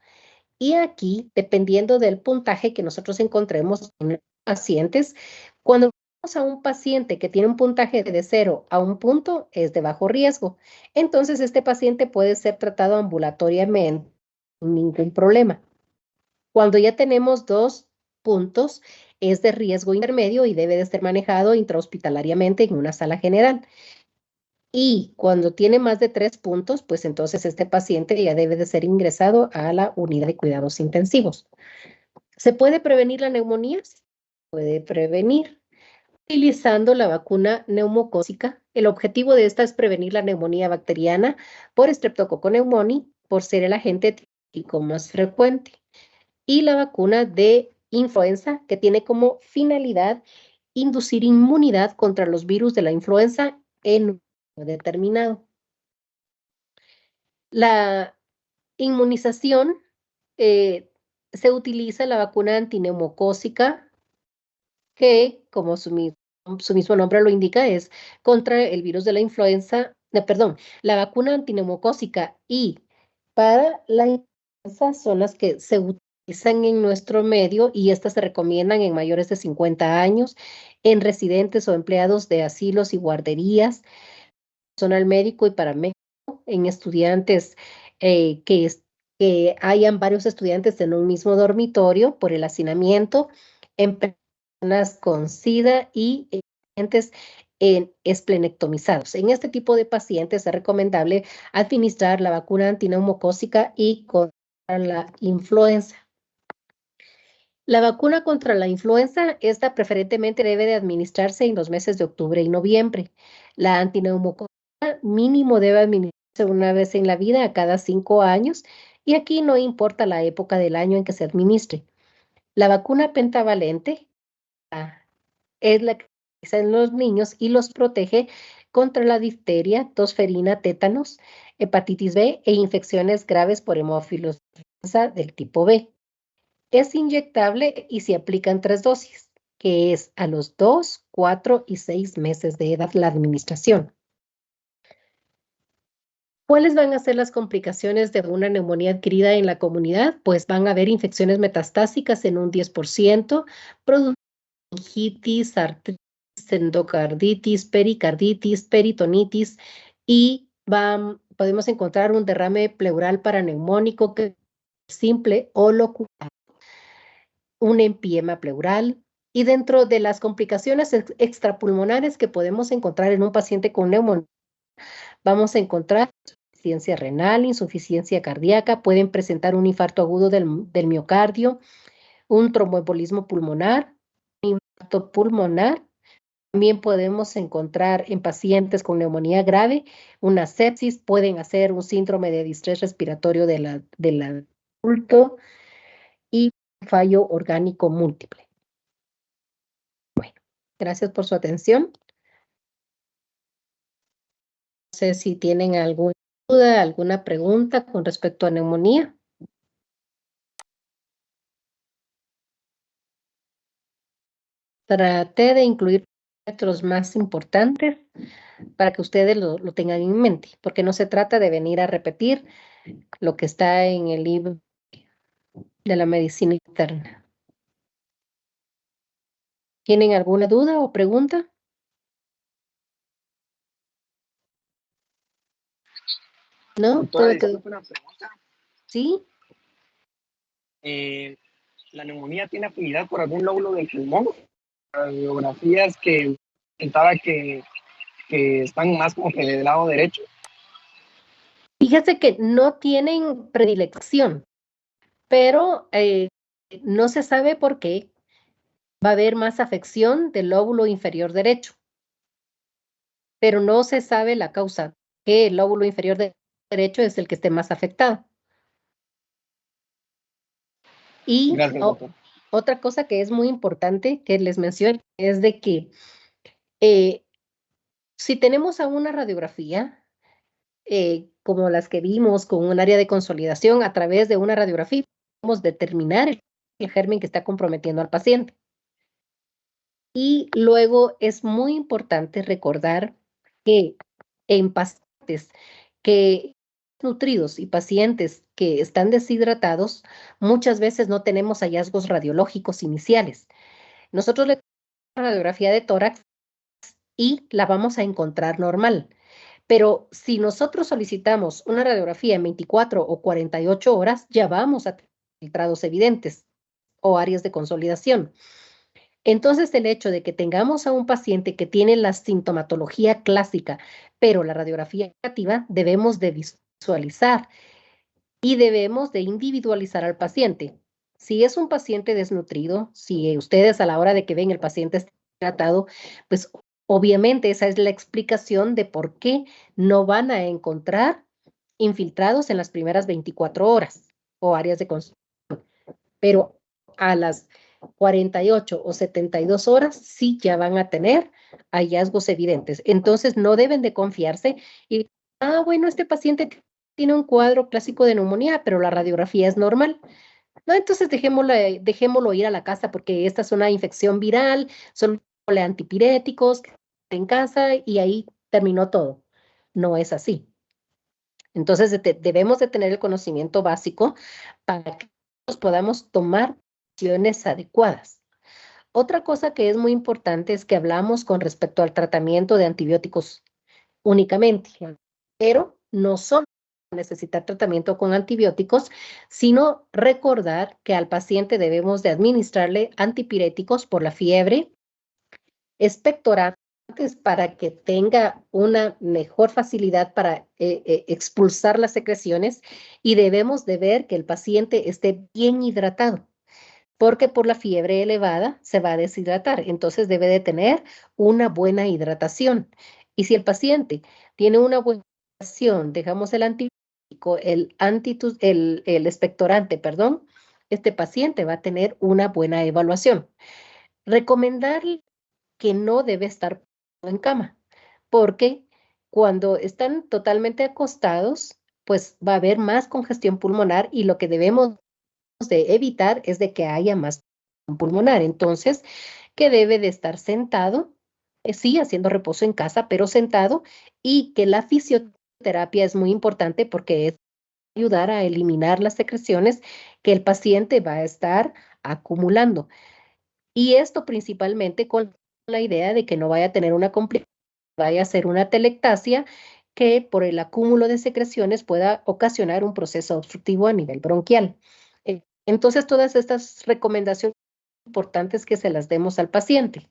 Y aquí, dependiendo del puntaje que nosotros encontremos en los pacientes, cuando vamos a un paciente que tiene un puntaje de 0 a 1 punto, es de bajo riesgo. Entonces, este paciente puede ser tratado ambulatoriamente sin ningún problema. Cuando ya tenemos 2 puntos, es de riesgo intermedio y debe de ser manejado intrahospitalariamente en una sala general. Y cuando tiene más de 3 puntos, pues entonces este paciente ya debe de ser ingresado a la unidad de cuidados intensivos. ¿Se puede prevenir la neumonía? Se puede prevenir utilizando la vacuna neumocócica. El objetivo de esta es prevenir la neumonía bacteriana por Streptococcus pneumoniae, por ser el agente típico más frecuente. Y la vacuna de influenza, que tiene como finalidad inducir inmunidad contra los virus de la influenza en un determinado. La inmunización, se utiliza la vacuna antineumocócica, que como su mismo nombre lo indica, es contra el virus de la influenza, la vacuna antineumocócica y para la influenza son las que se utilizan en nuestro medio y estas se recomiendan en mayores de 50 años, en residentes o empleados de asilos y guarderías, personal médico y paramédico, en estudiantes que hayan varios estudiantes en un mismo dormitorio por el hacinamiento, en personas con SIDA y en pacientes esplenectomizados. En este tipo de pacientes es recomendable administrar la vacuna antineumocócica y contra la influenza. La vacuna contra la influenza, esta preferentemente debe de administrarse en los meses de octubre y noviembre. La antineumocócica mínimo debe administrarse una vez en la vida a cada 5 años y aquí no importa la época del año en que se administre. La vacuna pentavalente es la que se utiliza en los niños y los protege contra la difteria, tosferina, tétanos, hepatitis B e infecciones graves por hemófilos del tipo B. Es inyectable y se aplica en 3 dosis, que es a los 2, 4 y 6 meses de edad la administración. ¿Cuáles van a ser las complicaciones de una neumonía adquirida en la comunidad? Pues van a haber infecciones metastásicas en un 10%, meningitis, artritis, endocarditis, pericarditis, peritonitis y podemos encontrar un derrame pleural paraneumónico que es simple o locular, un empiema pleural. Y dentro de las complicaciones extrapulmonares que podemos encontrar en un paciente con neumonía, vamos a encontrar insuficiencia renal, insuficiencia cardíaca, pueden presentar un infarto agudo del miocardio, un tromboembolismo pulmonar, un infarto pulmonar. También podemos encontrar en pacientes con neumonía grave una sepsis, pueden hacer un síndrome de distrés respiratorio del adulto y fallo orgánico múltiple. Bueno, gracias por su atención. No sé si tienen alguna duda, alguna pregunta con respecto a neumonía. Traté de incluir parámetros más importantes para que ustedes lo tengan en mente, porque no se trata de venir a repetir lo que está en el libro de la medicina interna. ¿Tienen alguna duda o pregunta? ¿No? Doctora, ¿Todo quedó? disculpe una pregunta. ¿Sí? ¿La neumonía tiene afinidad por algún lóbulo del pulmón? Radiografías que comentaba que están más como que del lado derecho. Fíjese que no tienen predilección, pero no se sabe por qué va a haber más afección del lóbulo inferior derecho, pero no se sabe la causa, que el lóbulo inferior derecho es el que esté más afectado. Y Gracias, doctor. otra cosa que es muy importante que les menciono es de que si tenemos a una radiografía, como las que vimos con un área de consolidación, a través de una radiografía podemos determinar el germen que está comprometiendo al paciente. Y luego es muy importante recordar que en pacientes que nutridos y pacientes que están deshidratados, muchas veces no tenemos hallazgos radiológicos iniciales. Nosotros le tomamos una radiografía de tórax y la vamos a encontrar normal. Pero si nosotros solicitamos una radiografía en 24 o 48 horas, ya vamos a tener filtrados evidentes o áreas de consolidación. Entonces, el hecho de que tengamos a un paciente que tiene la sintomatología clásica, pero la radiografía negativa, debemos de visualizar y debemos de individualizar al paciente. Si es un paciente desnutrido, si ustedes a la hora de que ven el paciente está tratado, pues obviamente esa es la explicación de por qué no van a encontrar infiltrados en las primeras 24 horas o áreas de consolidación. Pero a las 48 o 72 horas sí ya van a tener hallazgos evidentes. Entonces no deben de confiarse y, bueno, este paciente tiene un cuadro clásico de neumonía, pero la radiografía es normal. No, entonces dejémoslo ir a la casa porque esta es una infección viral, son antipiréticos en casa y ahí terminó todo. No es así. Entonces debemos de tener el conocimiento básico para que podamos tomar decisiones adecuadas. Otra cosa que es muy importante es que hablamos con respecto al tratamiento de antibióticos únicamente, pero no solo necesitar tratamiento con antibióticos, sino recordar que al paciente debemos de administrarle antipiréticos por la fiebre, expectorantes para que tenga una mejor facilidad para expulsar las secreciones y debemos de ver que el paciente esté bien hidratado, porque por la fiebre elevada se va a deshidratar, entonces debe de tener una buena hidratación. Y si el paciente tiene una buena hidratación, dejamos el antibiótico, el expectorante, perdón, este paciente va a tener una buena evaluación. Recomendarle que no debe estar en cama, porque cuando están totalmente acostados, pues va a haber más congestión pulmonar y lo que debemos de evitar es de que haya más congestión pulmonar. Entonces, que debe de estar sentado, sí, haciendo reposo en casa, pero sentado, y que la fisioterapia es muy importante porque es ayudar a eliminar las secreciones que el paciente va a estar acumulando. Y esto principalmente con la idea de que no vaya a tener una complicación, vaya a ser una telectasia que por el acúmulo de secreciones pueda ocasionar un proceso obstructivo a nivel bronquial. Entonces, todas estas recomendaciones importantes que se las demos al paciente.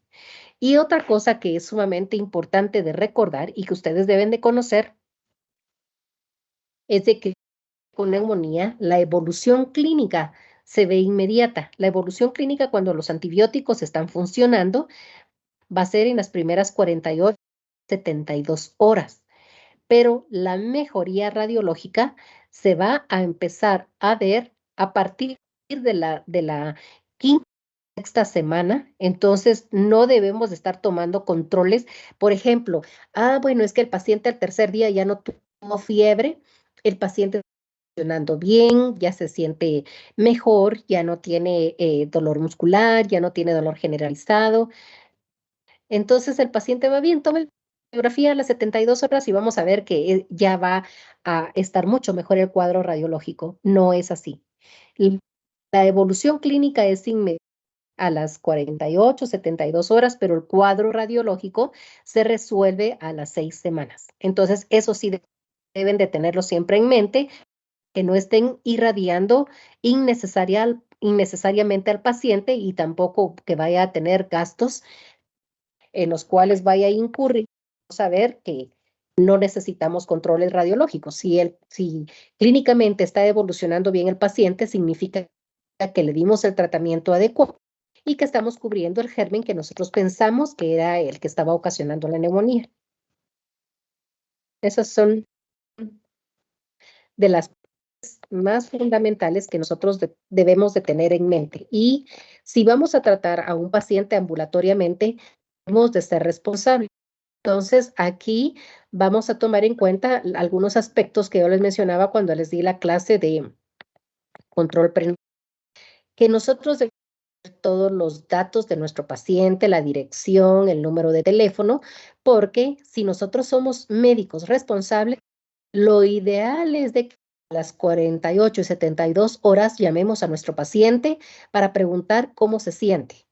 Y otra cosa que es sumamente importante de recordar y que ustedes deben de conocer es de que con neumonía la evolución clínica se ve inmediata. La evolución clínica cuando los antibióticos están funcionando va a ser en las primeras 48, 72 horas. Pero la mejoría radiológica se va a empezar a ver a partir de la quinta, sexta semana. Entonces, no debemos de estar tomando controles. Por ejemplo, bueno, es que el paciente al tercer día ya no tuvo fiebre, el paciente está funcionando bien, ya se siente mejor, ya no tiene dolor muscular, ya no tiene dolor generalizado. Entonces el paciente va bien, tome la radiografía a las 72 horas y vamos a ver que ya va a estar mucho mejor el cuadro radiológico. No es así. La evolución clínica es inmediata a las 48, 72 horas, pero el cuadro radiológico se resuelve a las 6 semanas. Entonces, eso sí deben de tenerlo siempre en mente, que no estén irradiando innecesariamente al paciente y tampoco que vaya a tener gastos en los cuales vaya a incurrir. Saber que no necesitamos controles radiológicos. Si clínicamente está evolucionando bien el paciente, significa que le dimos el tratamiento adecuado y que estamos cubriendo el germen que nosotros pensamos que era el que estaba ocasionando la neumonía. Esas son de las más fundamentales que nosotros debemos de tener en mente. Y si vamos a tratar a un paciente ambulatoriamente, debemos de ser responsables. Entonces, aquí vamos a tomar en cuenta algunos aspectos que yo les mencionaba cuando les di la clase de control prenatal, que nosotros debemos tener todos los datos de nuestro paciente, la dirección, el número de teléfono, porque si nosotros somos médicos responsables, lo ideal es de que a las 48 y 72 horas llamemos a nuestro paciente para preguntar cómo se siente.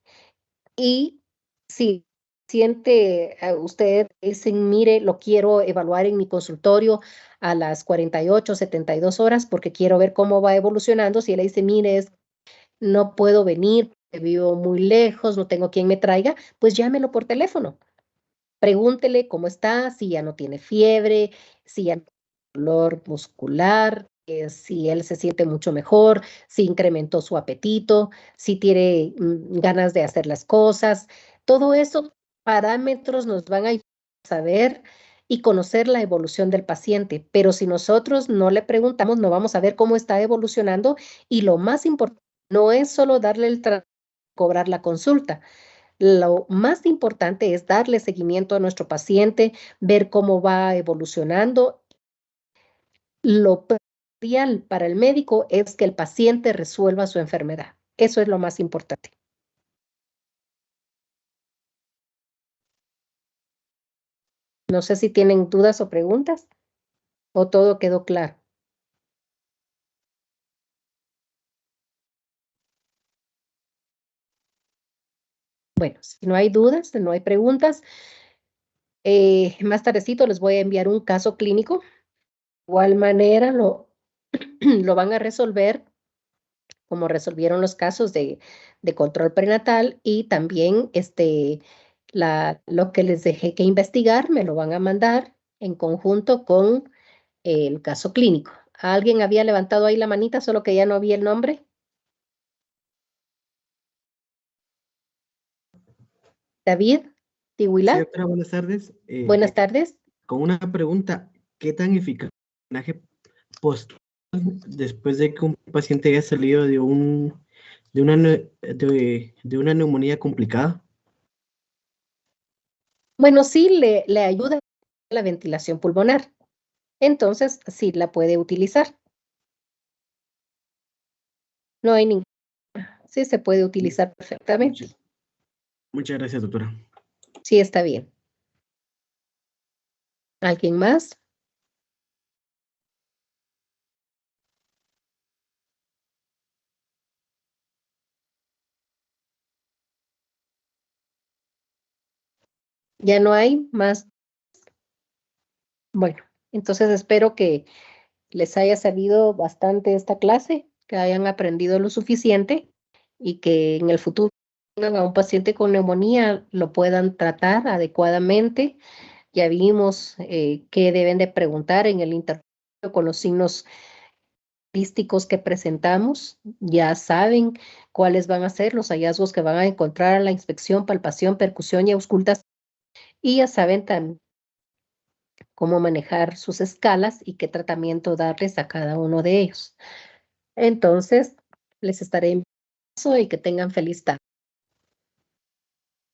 Y si siente usted, dicen, mire, lo quiero evaluar en mi consultorio a las 48, 72 horas porque quiero ver cómo va evolucionando. Si él dice, mire, no puedo venir, vivo muy lejos, no tengo quien me traiga, pues llámelo por teléfono. Pregúntele cómo está, si ya no tiene fiebre, si ya no tiene dolor muscular, si él se siente mucho mejor, si incrementó su apetito, si tiene ganas de hacer las cosas. Todo eso parámetros nos van a ayudar a saber y conocer la evolución del paciente, pero si nosotros no le preguntamos, no vamos a ver cómo está evolucionando y lo más importante no es solo darle el tratamiento, cobrar la consulta. Lo más importante es darle seguimiento a nuestro paciente, ver cómo va evolucionando. Lo primordial para el médico es que el paciente resuelva su enfermedad. Eso es lo más importante. No sé si tienen dudas o preguntas o todo quedó claro. Bueno, si no hay dudas, no hay preguntas, más tardecito les voy a enviar un caso clínico. De igual manera lo van a resolver como resolvieron los casos de control prenatal y también lo que les dejé que investigar me lo van a mandar en conjunto con el caso clínico. ¿Alguien había levantado ahí la manita, solo que ya no había el nombre? David Tihuila. Sí, doctora, buenas tardes. Buenas tardes. Con una pregunta, ¿qué tan eficaz es el drenaje postal después de que un paciente haya salido de una neumonía complicada? Bueno, sí, le ayuda a la ventilación pulmonar. Entonces, sí la puede utilizar. No hay ningún. Sí, se puede utilizar perfectamente. Muchas gracias, doctora. Sí, está bien. ¿Alguien más? ¿Ya no hay más? Bueno, entonces espero que les haya servido bastante esta clase, que hayan aprendido lo suficiente y que en el futuro tengan a un paciente con neumonía lo puedan tratar adecuadamente. Ya vimos qué deben de preguntar en el interrogatorio con los signos estadísticos que presentamos. Ya saben cuáles van a ser los hallazgos que van a encontrar en la inspección, palpación, percusión y auscultación. Y ya saben también cómo manejar sus escalas y qué tratamiento darles a cada uno de ellos. Entonces, les estaré enviando y que tengan feliz tarde.